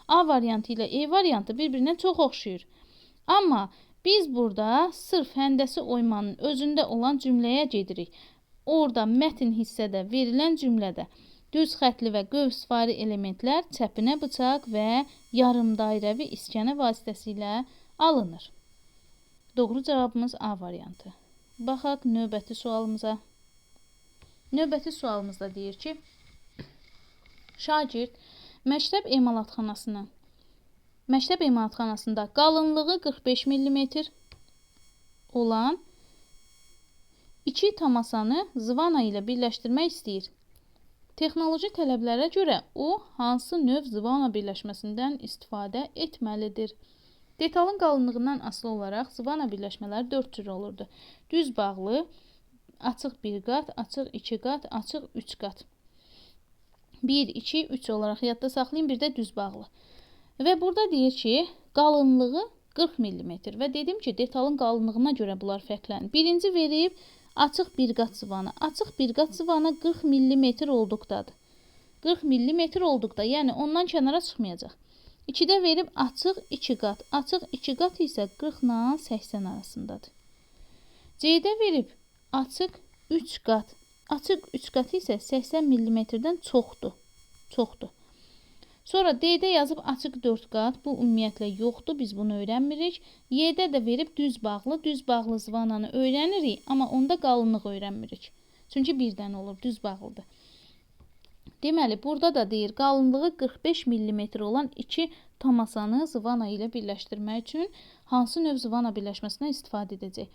A variantı ilə E variantı bir-birinə çox oxşuyur. Amma biz burada sırf həndəsi oymanın özündə olan cümləyə gedirik. Orada mətn hissədə verilən cümlədə düz xətli və qövsvari elementlər çəpinə bıçaq və yarımdairəvi iskənə vasitəsilə alınır. Doğru cavabımız A variantı. Baxaq növbəti sualımıza. Növbəti sualımızda deyir ki, şagird məktəb emalatxanasında qalınlığı 45 mm olan 2 tamasanı zıvana ilə birləşdirmək istəyir. Texnoloji tələblərə görə o, hansı növ zıvana birləşməsindən istifadə etməlidir? Detalın qalınlığından asılı olaraq zıvana birləşmələri 4 cür olurdu. Düz bağlı, açıq 1 qat, açıq 2 qat, açıq 3 qat. 1, 2, 3 olaraq yadda saxlayın, bir də düz bağlı. Və burada deyir ki, qalınlığı 40 mm və dedim ki, detalın qalınlığına görə bunlar fərqlənir. Birinci verib, açıq 1 qat zıvana. Açıq 1 qat zıvana 40 mm olduqdadır. 40 mm olduqda, yəni ondan kənara çıxmayacaq. 2-də verib açıq 2 qat. Açıq 2 qat isə 40 ilə 80 arasındadır. C-də verib açıq 3 qat. Açıq 3 qat isə 80 mm-dən çoxdur. Sonra D-də yazıb açıq 4 qat. Bu ümumiyyətlə yoxdur, biz bunu öyrənmirik. Y-də də verib düz bağlı zıvananı öyrənirik, amma onda qalınlıq öyrənmirik. Çünki birdən olur, düz bağlıdır. Deməli, burada da deyir, qalınlığı 45 mm olan 2 tamasanı zıvana ilə birləşdirmək üçün hansı növ zıvana birləşməsindən istifadə edəcək?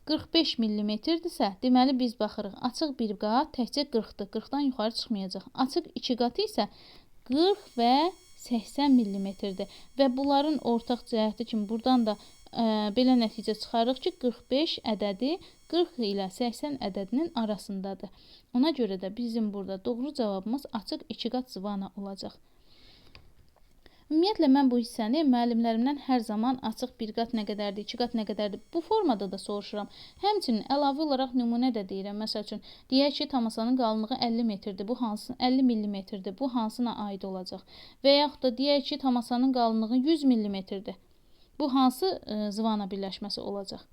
45 mm-dirsə, deməli biz baxırıq, açıq 1 qat təkcə 40-dır, 40-dan yuxarı çıxmayacaq. Açıq 2 qat isə 40 və 80 mm-dir və bunların ortaq cəhəti kimi buradan da belə nəticə çıxarırıq ki, 45 ədədi 40 ilə 80 ədədinin arasındadır. Ona görə də bizim burada doğru cavabımız açıq 2 qat zıvana olacaq. Ümumiyyətlə, mən bu hissəni müəllimlərimdən hər zaman açıq 1 qat nə qədərdir, 2 qat nə qədərdir, bu formada da soruşuram. Həmçinin əlavə olaraq nümunə də deyirəm. Məsəl üçün, deyək ki, tamaşanın qalınlığı 50 metrdir, bu hansı 50 millimetrdir, bu hansına aid olacaq? Və yaxud da deyək ki, tamaşanın qalınlığı 100 millimetrdir. Bu hansı zıvana birləşməsi olacaq?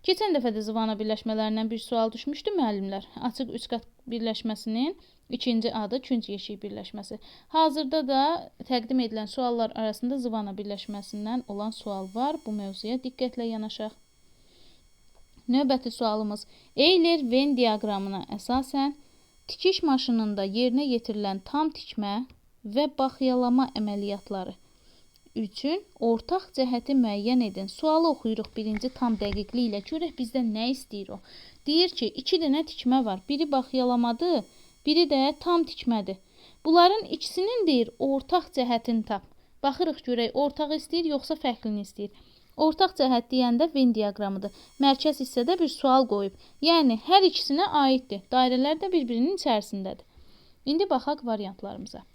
Keçən dəfə də zıvana birləşmələrindən bir sual düşmüşdü müəllimlər. Açıq 3 qat birləşməsinin ikinci adı künc yeşik birləşməsi. Hazırda da təqdim edilən suallar arasında zıvana birləşməsindən olan sual var. Bu mövzuya diqqətlə yanaşaq. Növbəti sualımız Euler-Venn diaqramına əsasən tikiş maşınında yerinə yetirilən tam tikmə və baxyalama əməliyyatları üçün ortaq cəhəti müəyyən edin. Sualı oxuyuruq birinci tam dəqiqliyi ilə. Görək bizdən nə istəyir o? Deyir ki, 2 dənə tikmə var. Biri baxyalamadır, biri də tam tikmədir. Bunların ikisinin deyir ortaq cəhətini tap. Baxırıq görək ortaq istəyir yoxsa fərqlini istəyir. Ortaq cəhət deyəndə Venn diaqramıdır. Mərkəz hissədə bir sual qoyub. Yəni hər ikisinə aiddir. Dairələr də bir-birinin içərisindədir. İndi baxaq variantlarımıza.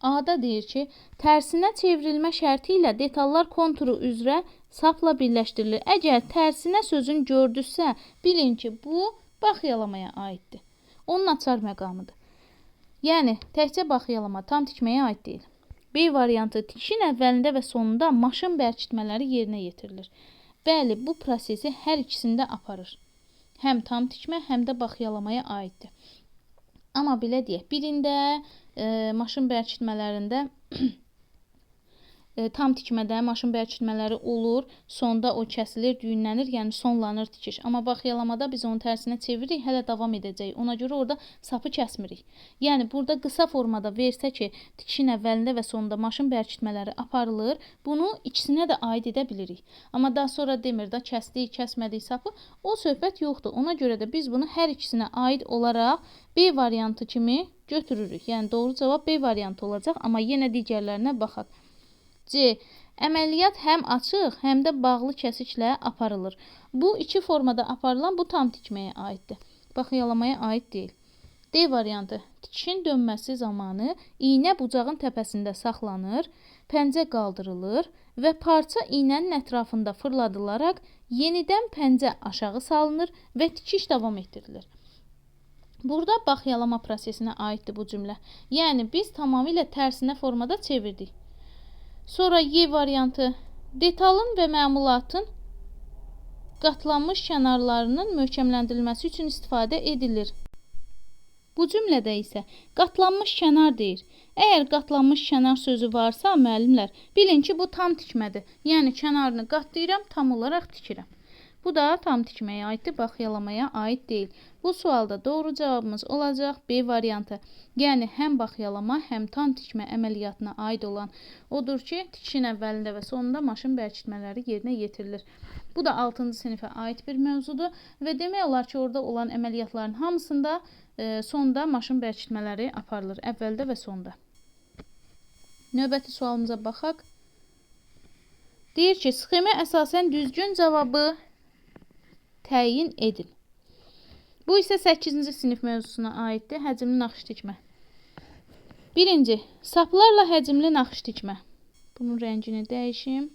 A-da deyir ki, tərsinə çevrilmə şərti ilə detallar konturu üzrə sapla birləşdirilir. Əgər tərsinə sözün gördüsə, bilin ki, bu baxyalamaya aiddir. Onun açar məqamıdır. Yəni, təkcə baxyalama tam tikməyə aid deyil. B variantı tikişin əvvəlində və sonunda maşın bərkitmələri yerinə yetirilir. Bəli, bu prosesi hər ikisində aparır. Həm tam tikmə, həm də baxyalamaya aiddir. Amma belə deyək, birində maşın bərkitmələrində tam tikmədə maşın bərkitmələri olur, sonda o kəsilir, düyünlənir, yəni sonlanır tikiş. Amma baxyalamada biz onun tərsinə çeviririk, hələ davam edəcək. Ona görə orada sapı kəsmirik. Yəni, burada qısa formada versə ki, tikişin əvvəlində və sonunda maşın bərkitmələri aparılır, bunu ikisinə də aid edə bilirik. Amma daha sonra demir də kəsdik, kəsmədik sapı, o söhbət yoxdur. Ona görə də biz bunu hər ikisinə aid olaraq B variantı kimi götürürük. Yəni, doğru cavab B variantı olacaq, amma yenə digərlərinə baxaq. C. Əməliyyat həm açıq, həm də bağlı kəsiklə aparılır. Bu iki formada aparılan bu tam tikməyə aiddir. Baxyalamaya aid deyil. D variantı. Tikişin dönməsi zamanı iynə bucağın təpəsində saxlanır, pəncə qaldırılır və parça iynənin ətrafında fırladılaraq yenidən pəncə aşağı salınır və tikiş davam etdirilir. Burada baxyalama prosesinə aiddir bu cümlə. Yəni, biz tamamilə tərsinə formada çevirdik. Sonra Y variantı. Detalın və məmulatın qatlanmış kənarlarının möhkəmləndirilməsi üçün istifadə edilir. Bu cümlədə isə qatlanmış kənar deyir. Əgər qatlanmış kənar sözü varsa, müəllimlər, bilin ki, bu tam tikmədir. Yəni, kənarını qatlayıram, tam olaraq tikirəm. Bu da tam tikməyə aiddir, baxyalamaya aid deyil. Bu sualda doğru cavabımız olacaq B variantı. Yəni, həm baxyalama, həm tam tikmə əməliyyatına aid olan odur ki, tikişin əvvəlində və sonunda maşın bərkitmələri yerinə yetirilir. Bu da 6-cı sinifə aid bir mövzudur və demək olar ki, orada olan əməliyyatların hamısında sonda maşın bərkitmələri aparılır, əvvəldə və sonda. Növbəti sualımıza baxaq. Deyir ki, sxemə əsasən düzgün cavabı təyin edin. Bu isə 8-ci sinif mövzusuna aiddir. Həcmli naxış tikmə. Birinci, saplarla həcmli naxış tikmə. Bunun rəngini dəyişim.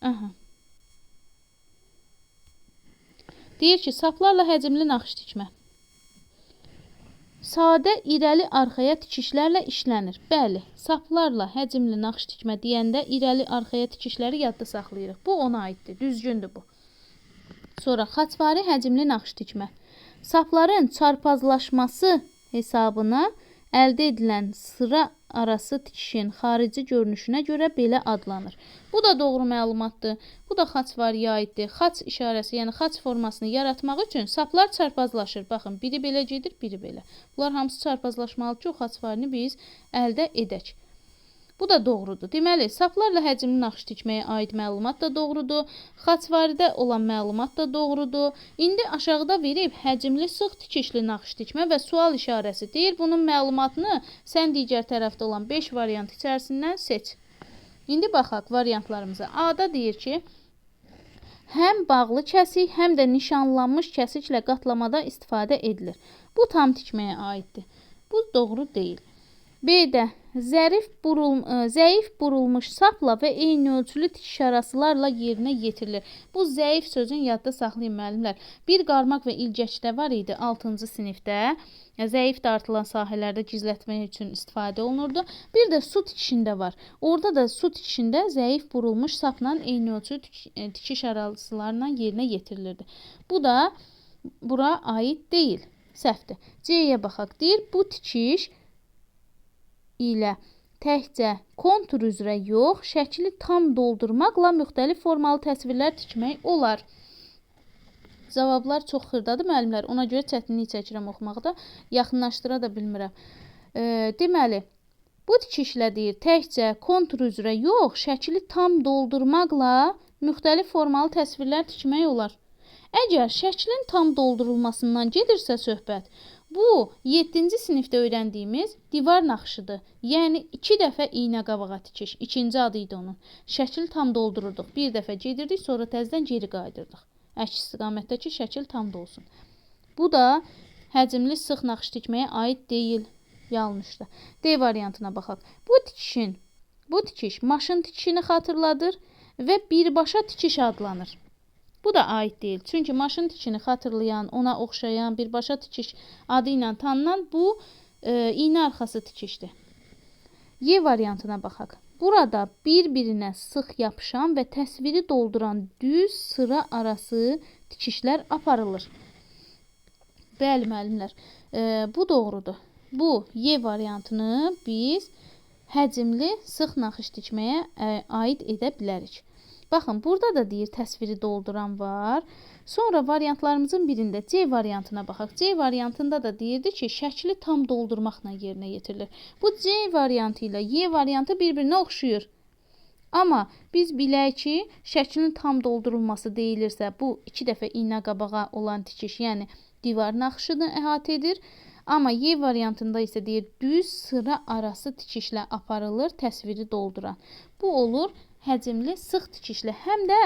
Aha. Deyir ki, saplarla həcmli naxış tikmə. Sadə irəli arxaya tikişlərlə işlənir. Bəli, saplarla həcmli naxış tikmə deyəndə irəli arxaya tikişləri yadda saxlayırıq. Bu ona aiddir, düzgündür bu. Sonra xaçvari həcmli naxış tikmə. Sapların çarpazlaşması hesabına əldə edilən sıra arası tikişin xarici görünüşünə görə belə adlanır. Bu da doğru məlumatdır. Bu da xaçvariyə aiddir. Xaç işarəsi, yəni xaç formasını yaratmaq üçün saplar çarpazlaşır. Baxın, biri belə gedir, biri belə. Bunlar hamısı çarpazlaşmalıdır ki, o xaçvarini biz əldə edək. Bu da doğrudur. Deməli, saplarla həcmli naxış tikməyə aid məlumat da doğrudur. Xaçvaridə olan məlumat da doğrudur. İndi aşağıda verib həcmli sıx tikişli naxış tikmə və sual işarəsi deyir. Bunun məlumatını sən digər tərəfdə olan 5 variant içərisindən seç. İndi baxaq variantlarımıza. A-da deyir ki, həm bağlı kəsik, həm də nişanlanmış kəsiklə qatlamada istifadə edilir. Bu tam tikməyə aiddir. Bu doğru deyil. B-də zəif burulmuş sapla və eyni ölçülü tikiş arasılarla yerinə yetirilir. Bu zəif sözün yadda saxlayın müəllimlər. Bir qarmaq və ilgəkdə var idi 6-cı sinifdə. Zəif dartılan sahələrdə gizlətmək üçün istifadə olunurdu. Bir də su tikişində var. Orada da su tikişində zəif burulmuş sapla eyni ölçülü tikiş arasılarla yerinə yetirilirdi. Bu da bura aid deyil. Səhvdir. C-yə baxaq. Deyir, bu tikiş ilə təkcə kontur üzrə yox, şəkli tam doldurmaqla müxtəlif formalı təsvirlər tikmək olar. Cavablar çox xırdadır müəllimlər. Ona görə çətinlik çəkirəm oxumaqda. Yaxınlaşdıra da bilmirəm. Deməli, bu tikişlə deyir, təkcə kontur üzrə yox, şəkli tam doldurmaqla müxtəlif formalı təsvirlər tikmək olar. Əgər şəklin tam doldurulmasından gedirsə söhbət, bu 7-ci sinifdə öyrəndiyimiz divar naxışıdır. Yəni 2 dəfə iynə qabağa tikiş. İkinci adı idi onun. Şəkil tam doldururduq. Bir dəfə gedirdik, sonra təzədən geri qayıdırdıq. Əks istiqamətdəki şəkil tam dolsun. Bu da həcmli sıx naxış tikməyə aid deyil. Yanlışdır. D variantına baxaq. Bu tikiş maşın tikişini xatırladır və birbaşa tikiş adlanır. Bu da aid deyil. Çünki maşın tikişini xatırlayan, ona oxşayan, birbaşa tikiş adı ilə tanınan bu iynə arxası tikişdir. Y variantına baxaq. Burada bir-birinə sıx yapışan və təsviri dolduran düz sıra arası tikişlər aparılır. Bəli, müəllimlər. Bu doğrudur. Bu Y variantını biz həcmli sıx naxış tikməyə aid edə bilərik. Baxın, burada da deyir təsviri dolduran var. Sonra variantlarımızın birində C variantına baxaq. C variantında da deyirdi ki, şəkli tam doldurmaqla yerinə yetirilir. Bu C variantı ilə Y variantı bir-birinə oxşuyur. Amma biz bilək ki, şəklin tam doldurulması deyilirsə, bu 2 dəfə iynə qabağa olan tikiş, yəni divar naxışını əhatə edir. Amma Y variantında isə deyir, düz sıra arası tikişlə aparılır, təsviri dolduran. Bu olur həcmli sıx tikişlə, həm də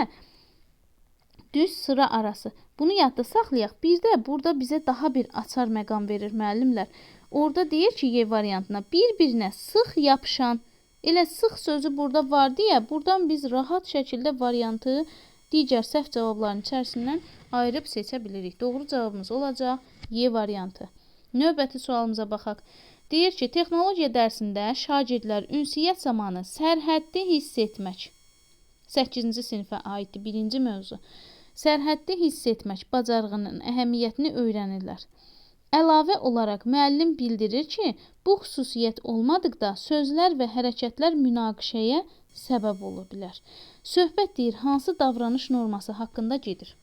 düz sıra arası. Bunu yadda saxlayaq. Bir də burada bizə daha bir açar məqam verir müəllimlər. Orada deyir ki, Y variantına bir-birinə sıx yapışan, elə sıx sözü burada var deyə, buradan biz rahat şəkildə variantı digər səhv cavabların içərisindən ayırıb seçə bilirik. Doğru cavabımız olacaq Y variantı. Növbəti sualımıza baxaq. Deyir ki, texnologiya dərsində şagirdlər ünsiyyət zamanı sərhəddi hiss etmək. 8-ci sinifə aiddir, 1-ci mövzu. Sərhəddi hiss etmək bacarığının əhəmiyyətini öyrənirlər. Əlavə olaraq müəllim bildirir ki, bu xüsusiyyət olmadıqda sözlər və hərəkətlər münaqişəyə səbəb ola bilər. Söhbət deyir, hansı davranış norması haqqında gedir?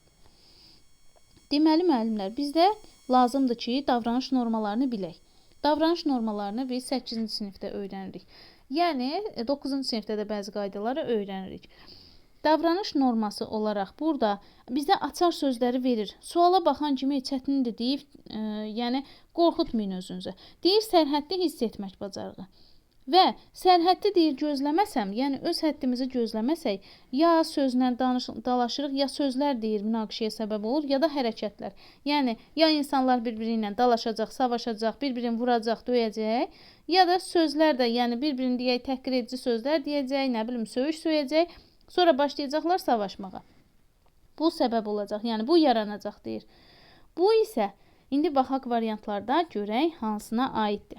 Deməli, müəllimlər, bizdə lazımdır ki, davranış normalarını bilək. Davranış normalarını biz 8-ci sinifdə öyrənirik. Yəni, 9-cu sinifdə də bəzi qaydaları öyrənirik. Davranış norması olaraq burada bizə açar sözləri verir. Suala baxan kimi çətindir deyib, yəni qorxutmayın özünüzü. Deyir, sərhəddi hiss etmək bacarığı. Və sərhəddi deyir, gözləməsəm, yəni öz həddimizi gözləməsək, ya sözlə dalaşırıq, ya sözlər deyir, münaqişəyə səbəb olur, ya da hərəkətlər. Yəni, ya insanlar bir-biri ilə dalaşacaq, savaşacaq, bir-birini vuracaq, döyəcək, ya da sözlər də, yəni bir-birini deyək, təhqir edici sözlər deyəcək, nə bilim, söyüş söyəcək, sonra başlayacaqlar savaşmağa. Bu səbəb olacaq, yəni bu yaranacaq deyir. Bu isə, indi baxaq variantlarda görək hansına aiddir.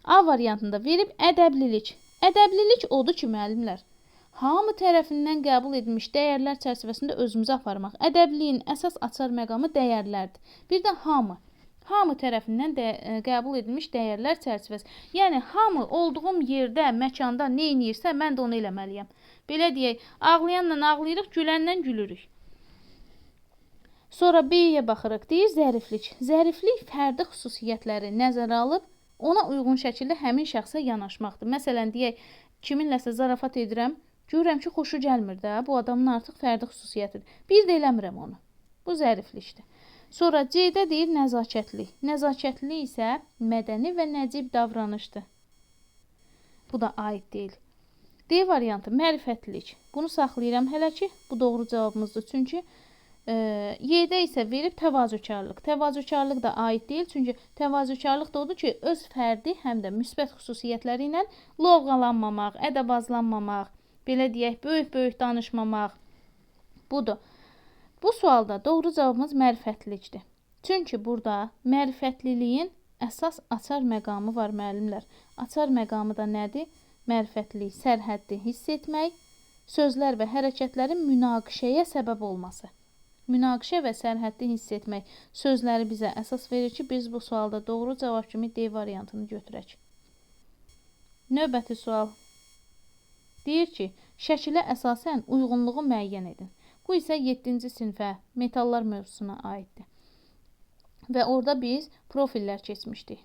A variantında verib ədəblilik. Ədəblilik odur ki, müəllimlər, hamı tərəfindən qəbul edilmiş dəyərlər çərçivəsində özümüzü aparmaq. Ədəbliyin əsas açar məqamı dəyərlərdir. Bir də hamı. Hamı tərəfindən qəbul edilmiş dəyərlər çərçivəsi. Yəni, hamı olduğum yerdə, məkanda nə edirsə, mən də onu eləməliyəm. Belə deyək, ağlayanla ağlayırıq, gülənlə gülürük. Sonra B-yə baxırıq, deyir zəriflik. Zəriflik fərdi xüsusiyyətləri nəzərə alıb, ona uyğun şəkildə həmin şəxsə yanaşmaqdır. Məsələn, deyək, kiminləsə zarafat edirəm, görürəm ki, xoşu gəlmir də, bu adamın artıq fərdi xüsusiyyətidir. Bir də eləmirəm onu. Bu zəriflikdir. Sonra C-də deyir nəzakətli. Nəzakətli isə mədəni və nəcib davranışdır. Bu da aid deyil. D variantı mərifətlilik. Bunu saxlayıram hələ ki, bu doğru cavabımızdır. Çünki Y-də isə verib təvazökarlıq. Təvazökarlıq da aid deyil, çünki təvazökarlıq da odur ki, öz fərdi həm də müsbət xüsusiyyətləri ilə lovğalanmamaq, ədəbazlanmamaq, belə deyək, böyük-böyük danışmamaq. Budur. Bu sualda doğru cavabımız mərifətlilikdir. Çünki burada mərifətliliyin əsas açar məqamı var, müəllimlər. Açar məqamı da nədir? Mərifətlilik, sərhəddi hiss etmək, sözlər və hərəkətlərin münaqişəyə səbəb olması. Münaqişə və sərhəddi hiss etmək sözləri bizə əsas verir ki, biz bu sualda doğru cavab kimi D variantını götürək. Növbəti sual. Deyir ki, şəkilə əsasən uyğunluğu müəyyən edin. Bu isə 7-ci sinfə metallar mövzusuna aiddir. Və orada biz profillər keçmişdik.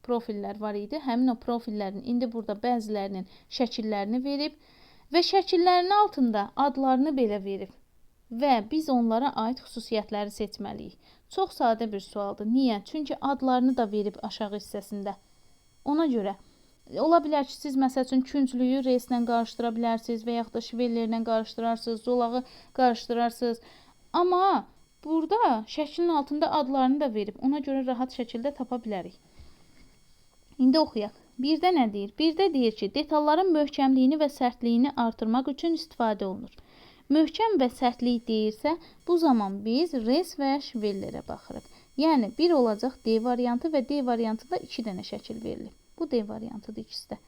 Profillər var idi. Həmin o profillərin indi burada bəzilərinin şəkillərini verib və şəkillərinin altında adlarını belə verib. Və biz onlara aid xüsusiyyətləri seçməliyik. Çox sadə bir sualdır. Niyə? Çünki adlarını da verib aşağı hissəsində. Ona görə ola bilər ki, siz məsəl üçün künclüyü reyslə qarışdıra bilərsiniz və yaxud da şivellerlə qarışdırarsınız, zolağı qarışdırarsınız. Amma burada şəklin altında adlarını da verib. Ona görə rahat şəkildə tapa bilərik. İndi oxuyaq. Birdə nə deyir? Birdə deyir ki, detalların möhkəmliyini və sərtliyini artırmaq üçün istifadə olunur. Möhkəm və sərtlik deyirsə, bu zaman biz res və şivellərə baxırıq. Yəni, bir olacaq D variantı və D variantında 2 dənə şəkil verilir. Bu D variantıdır ikisi də.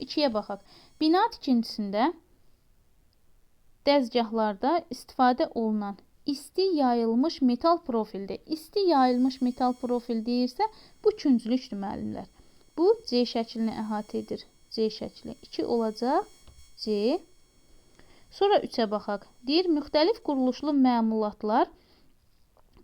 2-yə baxaq. Bina tikintisində dəzgahlarda istifadə olunan isti yayılmış metal profildir. İsti yayılmış metal profil deyirsə, bu künclükdür, müəllimlər. Bu C şəklini əhatə edir. C şəkli. 2 olacaq. C. Sonra 3-ə baxaq. Deyir, müxtəlif quruluşlu məmulatlar,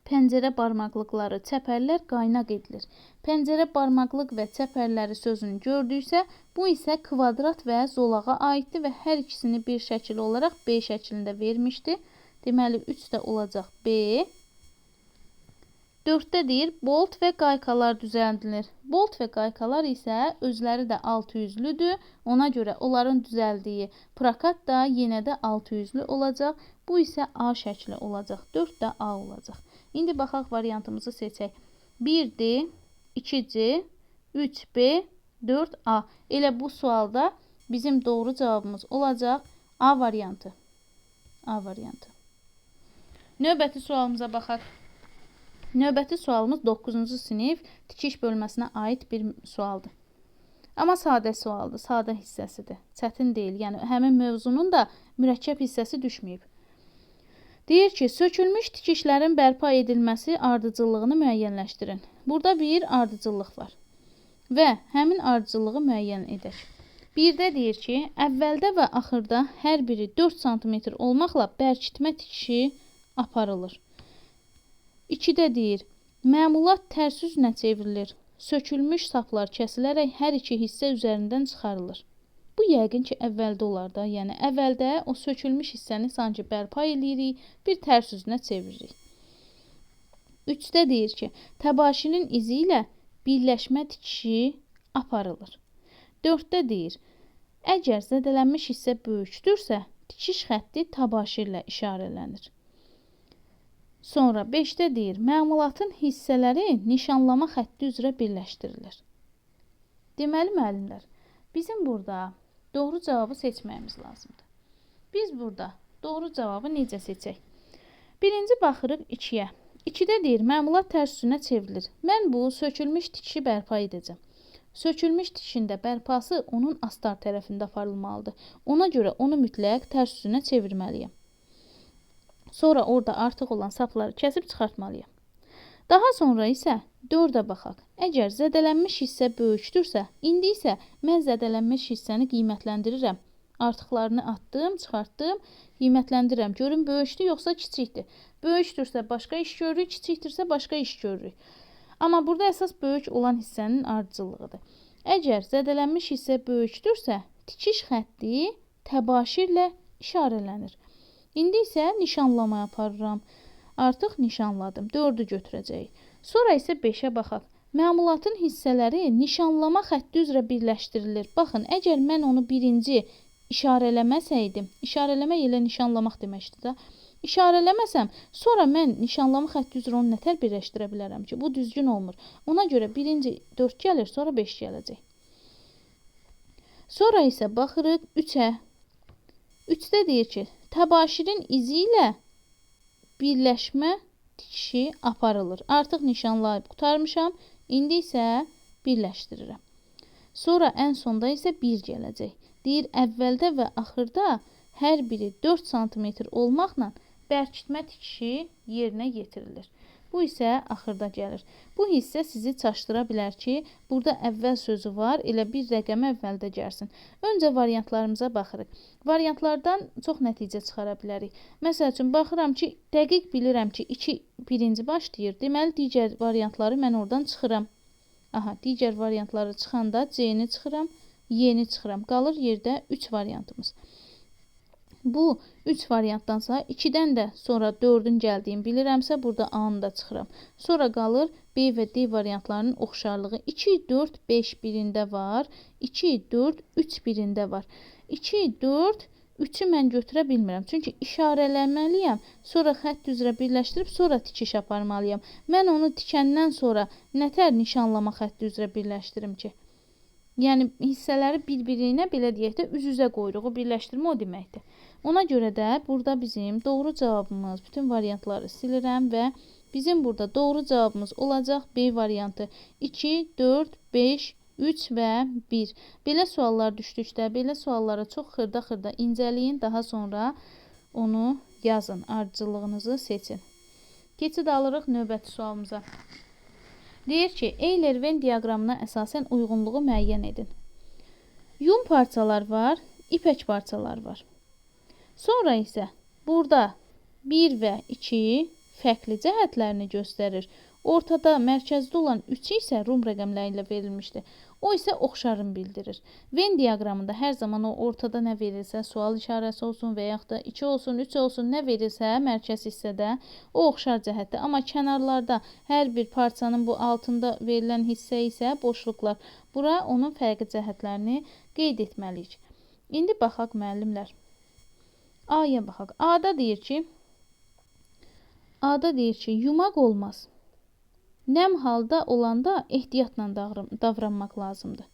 pəncərə barmaqlıqları, çəpərlər qaynaq edilir. Pəncərə barmaqlıq və çəpərləri sözünü gördüksə, bu isə kvadrat və zolağa aiddir və hər ikisini bir şəkil olaraq B şəklində vermişdi. Deməli, 3-də olacaq B. 4-də deyir, bolt və qaykalar düzəldilir. Bolt və qaykalar isə özləri də 600-lüdür. Ona görə onların düzəldiyi prakat da yenə də 600-lü olacaq. Bu isə A şəkli olacaq. 4 də A olacaq. İndi baxaq variantımızı seçək. 1D, 2C, 3B, 4A. Elə bu sualda bizim doğru cavabımız olacaq A variantı. A variantı. Növbəti sualımıza baxaq. Növbəti sualımız 9-cu sinif tikiş bölməsinə aid bir sualdır. Amma sadə sualdır, sadə hissəsidir. Çətin deyil, yəni həmin mövzunun da mürəkkəb hissəsi düşməyib. Deyir ki, sökülmüş tikişlərin bərpa edilməsi ardıcıllığını müəyyənləşdirin. Burada bir ardıcıllıq var və həmin ardıcıllığı müəyyən edək. Birdə deyir ki, əvvəldə və axırda hər biri 4 cm olmaqla bərkitmə tikişi aparılır. 2-də deyir, məmulat tərs üzünə çevrilir, sökülmüş saplar kəsilərək hər iki hissə üzərindən çıxarılır. Bu yəqin ki, əvvəldə olar da, yəni əvvəldə o sökülmüş hissəni sanki bərpa edirik, bir tərs üzünə çeviririk. 3-də deyir ki, təbaşirin izi ilə birləşmə tikişi aparılır. 4-də deyir, əgər zədələnmiş hissə böyükdürsə, tikiş xətti təbaşirlə işarələnir. Sonra 5-də deyir, məmulatın hissələri nişanlama xətti üzrə birləşdirilir. Deməli, müəllimlər, bizim burada doğru cavabı seçməyimiz lazımdır. Biz burada doğru cavabı necə seçək? Birinci baxırıq 2-yə. 2-də deyir, məmulat tərs üzünə çevrilir. Mən bu sökülmüş tikişi bərpa edəcəm. Sökülmüş tikişin də bərpası onun astar tərəfində aparılmalıdır. Ona görə onu mütləq tərs üzünə çevirməliyəm. Sonra orada artıq olan sapları kəsib çıxartmalıyam. Daha sonra isə 4-ə baxaq. Əgər zədələnmiş hissə böyükdürsə, indi isə mən zədələnmiş hissəni qiymətləndirirəm. Artıqlarını atdım, çıxartdım, qiymətləndirirəm. Görün, böyükdür yoxsa kiçikdir. Böyükdürsə başqa iş görürük, kiçikdirsə başqa iş görürük. Amma burada əsas böyük olan hissənin ardıcıllığıdır. Əgər zədələnmiş hissə böyükdürsə, tikiş xətti təbaşirlə işarələnir. İndi isə nişanlamaya aparıram. Artıq nişanladım. 4-ü götürəcəyik. Sonra isə 5-ə baxaq. Məmulatın hissələri nişanlama xətti üzrə birləşdirilir. Baxın, əgər mən onu birinci işarələməsəydim, işarələmək ilə nişanlamaq deməkdir də. İşarələməsəm, sonra mən nişanlama xətti üzrə onu nətər birləşdirə bilərəm ki? Bu düzgün olmur. Ona görə birinci 4 gəlir, sonra 5 gələcək. Sonra isə baxırıq 3-ə. 3-də deyir ki, təbaşirin izi ilə birləşmə tikişi aparılır. Artıq nişanlayıb qutarmışam, indi isə birləşdirirəm. Sonra ən sonda isə 1 gələcək. Deyir, əvvəldə və axırda hər biri 4 sm olmaqla bərkitmə tikişi yerinə yetirilir. Bu isə axırda gəlir. Bu hissə sizi çaşdıra bilər ki, burada əvvəl sözü var, elə bir rəqəm əvvəldə gəlsin. Öncə variantlarımıza baxırıq. Variantlardan çox nəticə çıxara bilərik. Məsəl üçün, baxıram ki, dəqiq bilirəm ki, 2 birinci başlayır. Deməli, digər variantları mən oradan çıxıram. Aha, digər variantları çıxanda C-ni çıxıram, Y-ni çıxıram. Qalır yerdə 3 variantımız. Bu 3 variantdansa 2-dən də sonra 4-ün gəldiyini bilirəmsə, burada A-nı da çıxıram. Sonra qalır B və D variantlarının oxşarlığı. 2, 4, 5 birində var. 2, 4, 3 birində var. 2, 4, 3-ü mən götürə bilmirəm. Çünki işarələməliyəm. Sonra xətt üzrə birləşdirib, sonra tikiş aparmalıyam. Mən onu tikəndən sonra nətər nişanlama xətti üzrə birləşdirim ki? Yəni, hissələri bir-birinə belə deyək də üz-üzə qoyuruq. O birləşdirmə o deməkdir. Ona görə də burada bizim doğru cavabımız, bütün variantları silirəm və bizim burada doğru cavabımız olacaq B variantı. 2, 4, 5, 3 və 1. Belə suallar düşdükdə, belə suallara çox xırda-xırda incələyin, daha sonra onu yazın, ardıcıllığınızı seçin. Keçid alırıq növbəti sualımıza. Deyir ki, Euler-Venn diaqramına əsasən uyğunluğu müəyyən edin. Yun parçalar var, ipək parçalar var. Sonra isə burada 1 və 2 fərqli cəhətlərini göstərir. Ortada mərkəzdə olan 3 isə Rum rəqəmləri ilə verilmişdir. O isə oxşarını bildirir. Venn diaqramında hər zaman o ortada nə verilsə, sual işarəsi olsun və yaxud da 2 olsun, 3 olsun, nə verilsə mərkəz hissədə o oxşar cəhətdir. Amma kənarlarda hər bir parçanın bu altında verilən hissə isə boşluqlar. Bura onun fərqli cəhətlərini qeyd etməliyik. İndi baxaq müəllimlər. A-ya baxaq. A-da deyir ki, yumaq olmaz. Nəm halda olanda ehtiyatla davranmaq lazımdır.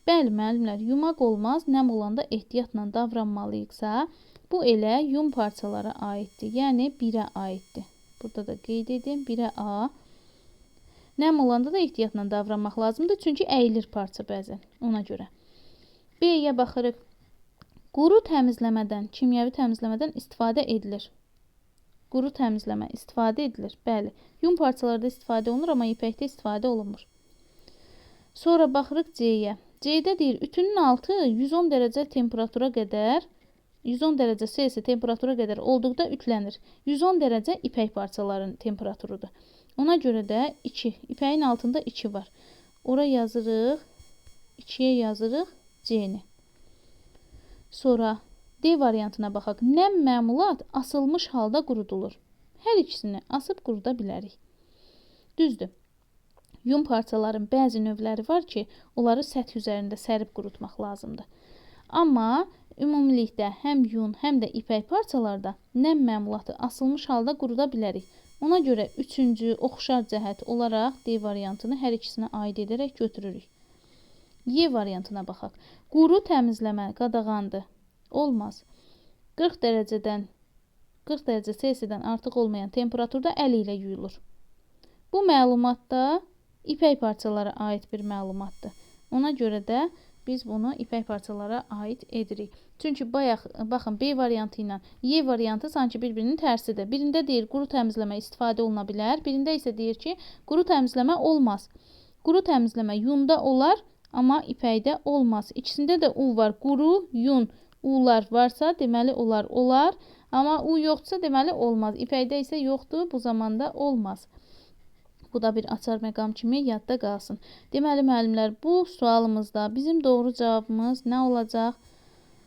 Bəli, müəllimlər, yumaq olmaz, nəm olanda ehtiyatla davranmalıyıqsa, bu elə yun parçalara aiddir. Yəni, 1-ə aiddir. Burada da qeyd edin, 1-ə A. Nəm olanda da ehtiyatla davranmaq lazımdır, çünki əyilir parça bəzən, ona görə. B-yə baxırıq. Quru təmizləmədən, kimyəvi təmizləmədən istifadə edilir. Quru təmizləmə istifadə edilir. Bəli, yun parçalarda istifadə olunur, amma ipəkdə istifadə olunmur. Sonra baxırıq C-yə. C-də deyir, ütünün altı 110 dərəcə temperatura qədər, 110 dərəcə Celsius temperatura qədər olduqda ütlənir. 110 dərəcə ipək parçaların temperaturudur. Ona görə də 2, ipəyin altında 2 var. Ora yazırıq, 2-yə yazırıq C-ni. Sonra D variantına baxaq. Nəm məmulat asılmış halda qurudulur. Hər ikisini asıb quruda bilərik. Düzdür. Yun parçaların bəzi növləri var ki, onları səth üzərində sərib qurutmaq lazımdır. Amma ümumilikdə həm yun, həm də ipək parçalarda nəm məmulatı asılmış halda quruda bilərik. Ona görə 3-cü oxşar cəhət olaraq D variantını hər ikisinə aid edərək götürürük. Y variantına baxaq. Quru təmizləmə qadağandır. Olmaz. 40 dərəcə Celsius'dən artıq olmayan temperaturda əl ilə yuyulur. Bu məlumat da ipək parçalara aid bir məlumatdır. Ona görə də biz bunu ipək parçalara aid edirik. Çünki bayaq, baxın, B variantı ilə Y variantı sanki bir-birinin tərsidir. Birində deyir, quru təmizləmə istifadə oluna bilər. Birində isə deyir ki, quru təmizləmə olmaz. Quru təmizləmə yunda olar, amma ipəkdə olmaz. İkisində də U var. Quru, yun, U-lar varsa, deməli olar, olar. Amma U yoxdursa, deməli olmaz. İpəkdə isə yoxdur, bu zamanda olmaz. Bu da bir açar məqam kimi yadda qalsın. Deməli, müəllimlər, bu sualımızda bizim doğru cavabımız nə olacaq?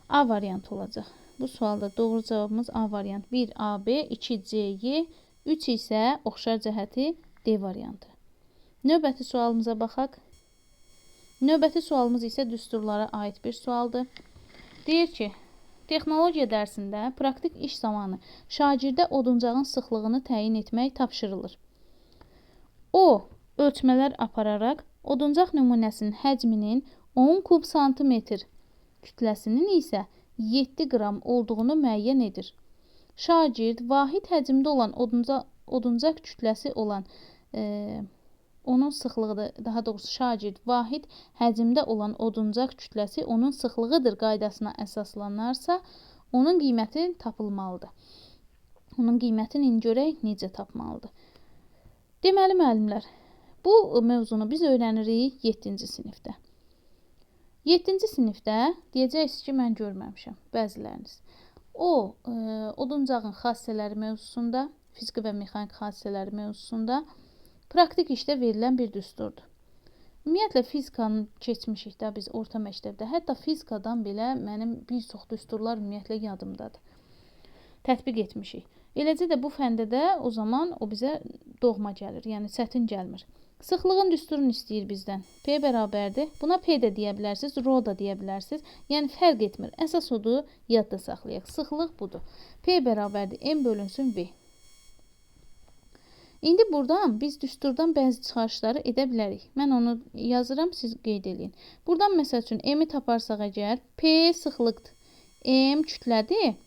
A variantı olacaq. Bu sualda doğru cavabımız A variantı. 1 AB, 2 CY, 3 isə oxşar cəhəti D variantı. Növbəti sualımıza baxaq. Növbəti sualımız isə düsturlara aid bir sualdır. Deyir ki, texnologiya dərsində praktik iş zamanı şagirdə oduncağın sıxlığını təyin etmək tapşırılır. O, ölçmələr apararaq oduncaq nümunəsinin həcminin 10 kub santimetr, kütləsinin isə 7 qram olduğunu müəyyən edir. Şagird vahid həcmdə olan oduncaq kütləsi olan onun sıxlığıdır, daha doğrusu şagird vahid həcmdə olan oduncaq kütləsi onun sıxlığıdır qaydasına əsaslanarsa, onun qiyməti tapılmalıdır. Onun qiymətini görək necə tapmalıdır. Deməli müəllimlər, bu mövzunu biz öyrənirik 7-ci sinifdə. 7-ci sinifdə deyəcəksiniz ki, mən görməmişəm bəziləriniz. O, oduncağın xassələri mövzusunda, fiziki və mexanik xassələri mövzusunda praktik işdə verilən bir düsturdur. Ümumiyyətlə, fizikanı keçmişik də biz orta məktəbdə. Hətta fizikadan belə mənim bir çox düsturlar ümumiyyətlə yadımdadır. Tətbiq etmişik. Eləcə də bu fəndə də o zaman o bizə doğma gəlir, yəni çətin gəlmir. Sıxlığın düsturunu istəyir bizdən. P bərabərdir. Buna P də deyə bilərsiniz, rho da deyə bilərsiniz. Yəni fərq etmir. Əsas odur, yadda saxlayaq. Sıxlıq budur. P bərabərdir. M bölünsün V. İndi buradan biz düsturdan bəzi çıxarışları edə bilərik. Mən onu yazıram, siz qeyd edin. Buradan məsəl üçün M-i taparsaq əgər, P sıxlıqdır. M kütlədir.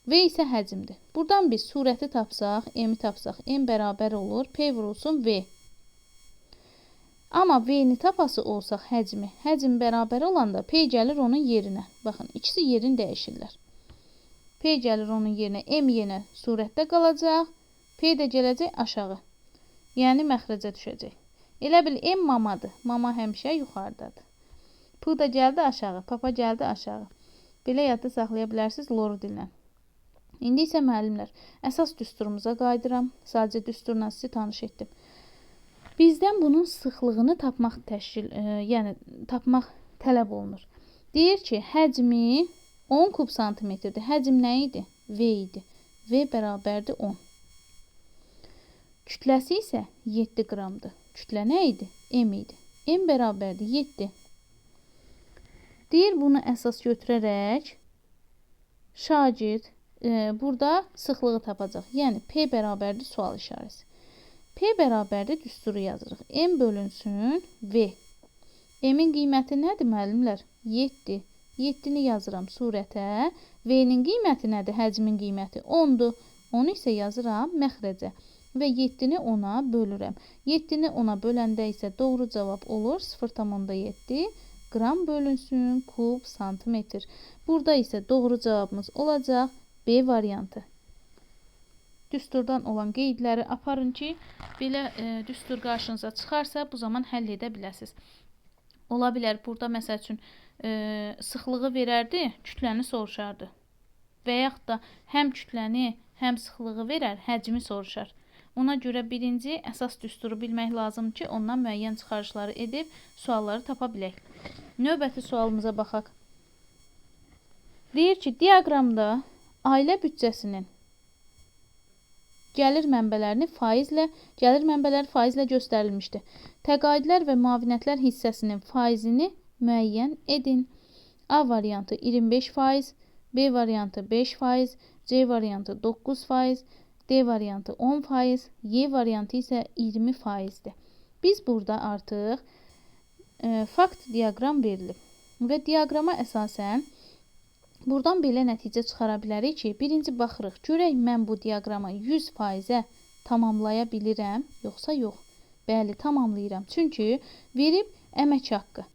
V isə həcmdir. Buradan biz surəti tapsaq, M-i tapsaq, M bərabər olur, P vurulsun V. Amma V-ni tapası olsaq həcm bərabər olanda P gəlir onun yerinə. Baxın, ikisi yerini dəyişirlər. P gəlir onun yerinə, M yenə surətdə qalacaq, P də gələcək aşağı. Yəni məxrəcə düşəcək. Elə bil M mamadır. Mama həmişə yuxarıdadır. P da gəldi aşağı, papa gəldi aşağı. Belə yadda saxlaya bilərsiniz loru dillə. İndi isə müəllimlər, əsas düsturumuza qayıdıram. Sadəcə düsturla sizi tanış etdim. Bizdən bunun sıxlığını tapmaq tapmaq tələb olunur. Deyir ki, həcmi 10 kub santimetrdir. Həcm nə idi? V idi. V bərabərdir 10. Kütləsi isə 7 qramdır. Kütlə nə idi? M idi. M bərabərdir 7. Deyir, bunu əsas götürərək şagird burada sıxlığı tapacaq. Yəni, P bərabərdir sual işarəsi. P bərabərdir düsturu yazırıq. M bölünsün V. M-in qiyməti nədir müəllimlər? 7. 7-ni yazıram surətə. V-nin qiyməti nədir? Həcmin qiyməti 10-dur. Onu isə yazıram məxrəcə. Və 7-ni 10-a bölürəm. 7-ni 10-a böləndə isə doğru cavab olur 0,7 qram bölünsün kub santimetr. Burada isə doğru cavabımız olacaq B variantı. Düsturdan olan qeydləri aparın ki, belə düstur qarşınıza çıxarsa, bu zaman həll edə biləsiniz. Ola bilər, burada məsəl üçün sıxlığı verərdi, kütləni soruşardı. Və yaxud da həm kütləni, həm sıxlığı verər, həcmi soruşar. Ona görə birinci əsas düsturu bilmək lazımdır ki, ondan müəyyən çıxarışları edib sualları tapa bilək. Növbəti sualımıza baxaq. Deyir ki, diaqramda ailə büdcəsinin gəlir mənbələri faizlə göstərilmişdir. Təqaüdlər və müavinətlər hissəsinin faizini müəyyən edin. A variantı 25%, B variantı 5%, C variantı 9%, D variantı 10%, Y variantı isə 20%-dir. Biz burada artıq fakt diaqram verilib. Və diaqrama əsasən buradan belə nəticə çıxara bilərik ki, birinci baxırıq, görək mən bu diaqramı 100%-ə tamamlaya bilirəm, yoxsa yox. Bəli, tamamlayıram. Çünki verib əmək haqqı.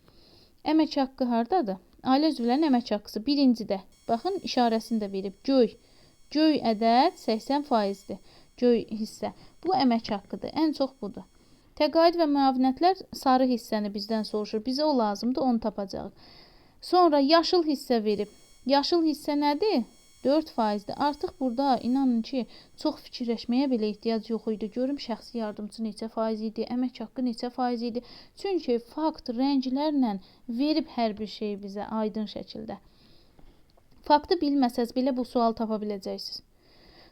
Əmək haqqı hardadır? Ailə üzvlərinin əmək haqqısı birincidə. Baxın, işarəsini də verib. Göy. Göy ədəd 80%-dir. Göy hissə. Bu əmək haqqıdır. Ən çox budur. Təqaüd və müavinətlər sarı hissəni bizdən soruşur. Bizə o lazımdır, onu tapacağıq. Sonra yaşıl hissə verib. Yaşıl hissə nədir? 4%-dir. Artıq burada inanın ki, çox fikirləşməyə belə ehtiyac yox idi. Görüm şəxsi yardımcı neçə faiz idi, əmək haqqı neçə faiz idi. Çünki fakt rənglərlə verib hər bir şey bizə aydın şəkildə. Faktı bilməsəz belə bu sual tapa biləcəksiniz.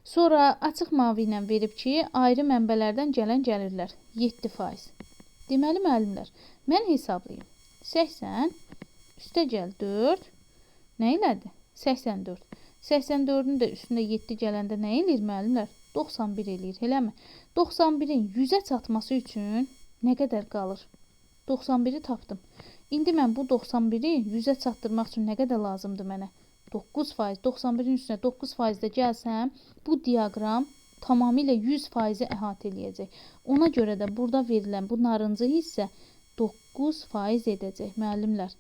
Sonra açıq mavi ilə verib ki, ayrı mənbələrdən gələn gəlirlər 7%. Deməli müəllimlər, mən hesablayım. 80 üstə gəl 4 Nə elədi? 84. 84-ün də üstündə 7 gələndə nə eləyir müəllimlər? 91 eləyir, eləmi? 91-in 100-ə çatması üçün nə qədər qalır? 91-i tapdım. İndi mən bu 91-i 100-ə çatdırmaq üçün nə qədər lazımdır mənə? 9%. 91-in üstünə 9% də gəlsəm, bu diaqram tamamilə 100%-i əhatə eləyəcək. Ona görə də burada verilən bu narıncı hissə 9% edəcək müəllimlər.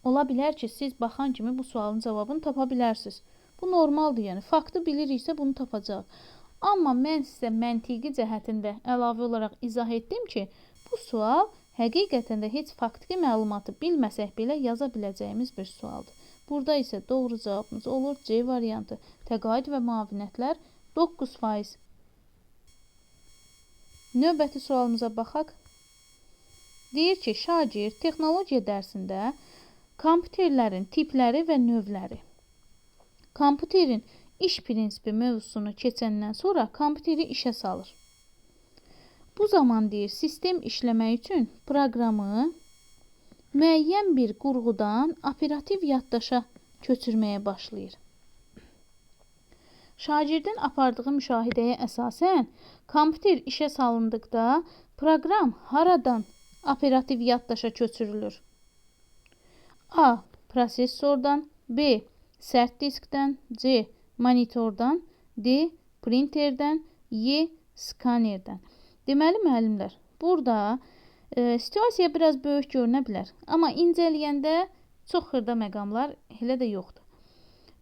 Ola bilər ki, siz baxan kimi bu sualın cavabını tapa bilərsiniz. Bu normaldır, yəni faktı biliriksə bunu tapacaq. Amma mən sizə məntiqi cəhətində əlavə olaraq izah etdim ki, bu sual həqiqətən də heç faktiki məlumatı bilməsək belə yaza biləcəyimiz bir sualdır. Burada isə doğru cavabımız olur C variantı. Təqaüd və müavinətlər 9%. Növbəti sualımıza baxaq. Deyir ki, şagird texnologiya dərsində kompüterlərin tipləri və növləri. Kompüterin iş prinsipi mövzusunu keçəndən sonra kompüteri işə salır. Bu zaman deyir, sistem işləmək üçün proqramı müəyyən bir qurğudan operativ yaddaşa köçürməyə başlayır. Şagirdin apardığı müşahidəyə əsasən kompüter işə salındıqda proqram haradan operativ yaddaşa köçürülür? A. Prosesordan, B. Sərt diskdən, C. Monitordan, D. Printerdən, E. Skanerdən. Deməli, müəllimlər, burada situasiya biraz böyük görünə bilər. Amma incələyəndə çox xırda məqamlar elə də yoxdur.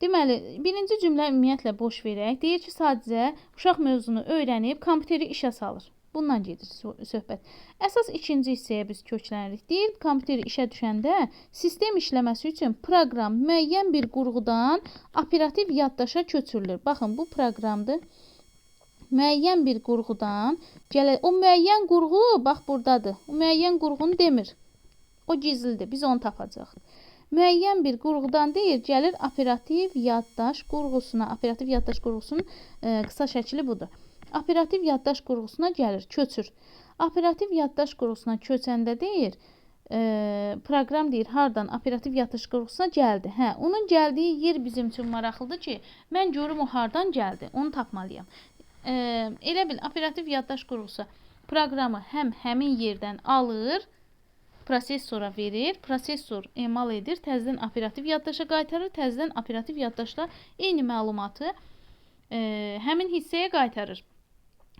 Deməli, birinci cümlə ümumiyyətlə boş verək. Deyir ki, sadəcə uşaq mövzunu öyrənib kompüteri işə salır. Bundan gedir söhbət. Əsas ikinci hissəyə biz köklənirik. Deyir, kompüter işə düşəndə sistem işləməsi üçün proqram müəyyən bir qurğudan operativ yaddaşa köçürülür. Baxın, bu proqramdır. Müəyyən bir qurğudan gəlir. O müəyyən qurğu, bax buradadır. O müəyyən qurğunu demir. O gizlidir. Biz onu tapacağıq. Müəyyən bir qurğudan deyir, gəlir operativ yaddaş qurğusuna. Operativ yaddaş qurğusunun qısa şəkli budur. Operativ yaddaş qurğusuna gəlir, köçür. Operativ yaddaş qurğusuna köçəndə deyir, proqram deyir, hardan operativ yaddaş qurğusuna gəldi. Hə, onun gəldiyi yer bizim üçün maraqlıdır ki, mən görüm o hardan gəldi, onu tapmalıyam. Elə bil, operativ yaddaş qurğusu proqramı həmin yerdən alır, prosesora verir, prosesor emal edir, təzədən operativ yaddaşa qaytarır, təzədən operativ yaddaşda eyni məlumatı həmin hissəyə qaytarır.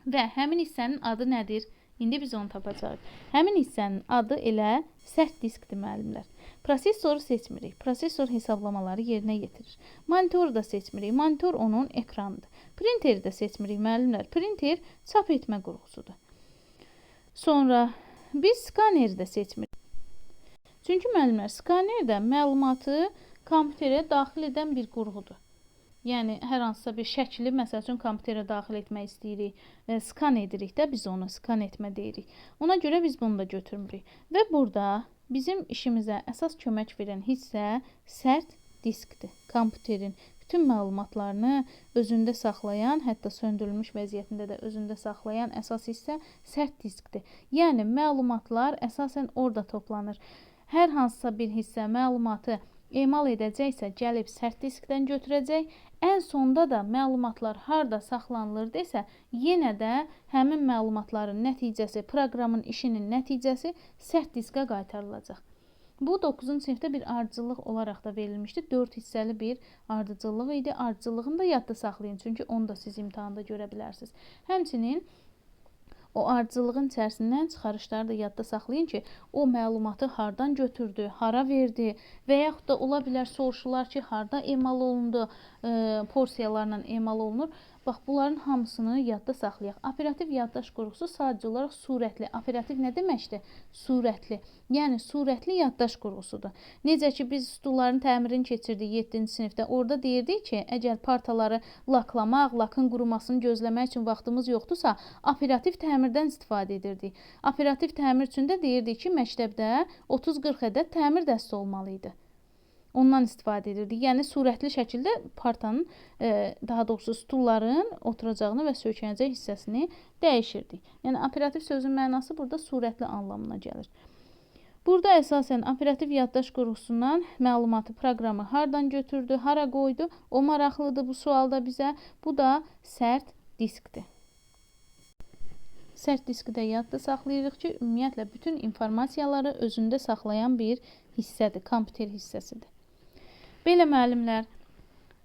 Və həmin hissənin adı nədir? İndi biz onu tapacağıq. Həmin hissənin adı elə sərt diskdir, müəllimlər. Prosesoru seçmirik. Prosesor hesablamaları yerinə yetirir. Monitoru da seçmirik. Monitor onun ekranıdır. Printeri də seçmirik, müəllimlər. Printer çap etmə qurğusudur. Sonra biz skaneri də seçmirik. Çünki müəllimlər, skaner də məlumatı kompüterə daxil edən bir qurğudur. Yəni, hər hansısa bir şəkli, məsəl üçün, kompüterə daxil etmək istəyirik, skan edirik də, biz onu skan etmə deyirik. Ona görə biz bunu da götürmürük. Və burada bizim işimizə əsas kömək verən hissə sərt diskdir. Kompüterin bütün məlumatlarını özündə saxlayan, hətta söndürülmüş vəziyyətində də özündə saxlayan əsas hissə sərt diskdir. Yəni, məlumatlar əsasən orada toplanır. Hər hansısa bir hissə məlumatı emal edəcəksə, gəlib sərt diskdən götürəcək. Ən sonda da məlumatlar harada saxlanılır desə, yenə də həmin məlumatların nəticəsi, proqramın işinin nəticəsi sərt diskə qaytarılacaq. Bu 9-cu sinifdə bir ardıcıllıq olaraq da verilmişdi. 4 hissəli bir ardıcıllıq idi. Ardıcıllığını da yadda saxlayın, çünki onu da siz imtahanda görə bilərsiniz. Həmçinin o ardıcıllığın içərisindən çıxarışları da yadda saxlayın ki, o məlumatı hardan götürdü, hara verdi və yaxud da ola bilər soruşurlar ki, harda emal olundu, porsiyalarla emal olunur. Bax, bunların hamısını yadda saxlayaq. Operativ yaddaş qurğusu sadəcə olaraq surətli. Operativ nə deməkdir? Surətli. Yəni, surətli yaddaş qurğusudur. Necə ki, biz stulların təmirini keçirdik 7-ci sinifdə. Orada deyirdik ki, əgər partaları laklamaq, lakın qurumasını gözləmək üçün vaxtımız yoxdursa, operativ təmirdən istifadə edirdik. Operativ təmir üçün də deyirdik ki, məktəbdə 30-40 ədəd təmir dəsti olmalı idi. Ondan istifadə edirdik. Yəni, surətli şəkildə partanın, daha doğrusu stulların oturacağını və söykənəcək hissəsini dəyişirdik. Yəni, operativ sözün mənası burada surətli anlamına gəlir. Burada əsasən operativ yaddaş qurğusundan məlumatı, proqramı hardan götürdü, hara qoydu, o maraqlıdır bu sualda bizə. Bu da sərt diskdir. Sərt diski də yadda saxlayırıq ki, ümumiyyətlə bütün informasiyaları özündə saxlayan bir hissədir, kompüter hissəsidir. Belə müəllimlər,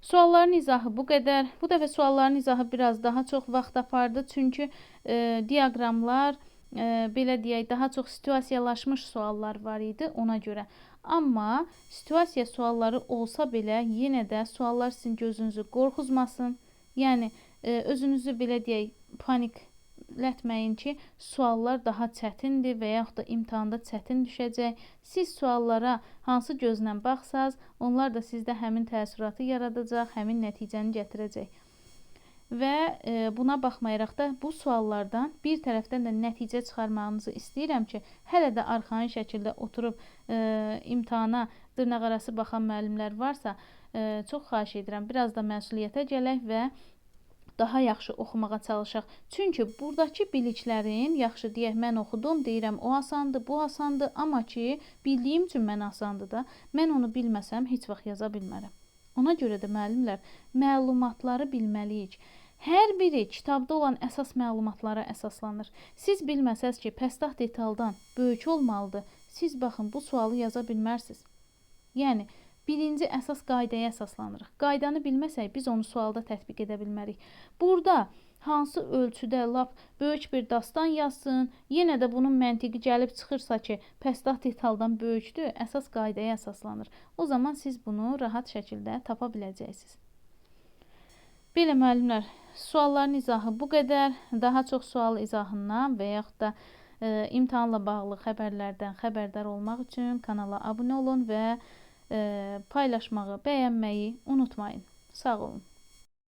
sualların izahı bu qədər. Bu dəfə sualların izahı biraz daha çox vaxt apardı, çünki diaqramlar, belə deyək, daha çox situasiyalaşmış suallar var idi ona görə. Amma situasiya sualları olsa belə, yenə də suallar sizin gözünüzü qorxuzmasın. Yəni, özünüzü belə deyək, paniklətməyin ki, suallar daha çətindir və yaxud da imtahanda çətin düşəcək. Siz suallara hansı gözlə baxsaz, onlar da sizdə həmin təəssüratı yaradacaq, həmin nəticəni gətirəcək. Və buna baxmayaraq da bu suallardan bir tərəfdən də nəticə çıxarmağınızı istəyirəm ki, hələ də arxain şəkildə oturub imtahana dırnaqarası baxan müəllimlər varsa, çox xahiş edirəm, biraz da məsuliyyətə gələk və daha yaxşı oxumağa çalışaq. Çünki buradakı biliklərin, yaxşı deyək, mən oxudum, deyirəm, o asandır, bu asandır, amma ki, bildiyim üçün mən asandır da, mən onu bilməsəm, heç vaxt yaza bilmərəm. Ona görə də müəllimlər, məlumatları bilməliyik. Hər biri kitabda olan əsas məlumatlara əsaslanır. Siz bilməsəz ki, pəstah detaldan böyük olmalıdır, siz baxın, bu sualı yaza bilmərsiniz. Yəni, birinci əsas qaydaya əsaslanırıq. Qaydanı bilməsək, biz onu sualda tətbiq edə bilmərik. Burada hansı ölçüdə lap böyük bir dastan yazsın, yenə də bunun məntiqi gəlib çıxırsa ki, pəstah detaldan böyükdür, əsas qaydaya əsaslanır. O zaman siz bunu rahat şəkildə tapa biləcəksiniz. Belə müəllimlər, sualların izahı bu qədər. Daha çox sual izahından və yaxud da imtahanla bağlı xəbərlərdən xəbərdar olmaq üçün kanala abunə olun və paylaşmağı, bəyənməyi unutmayın. Sağ olun.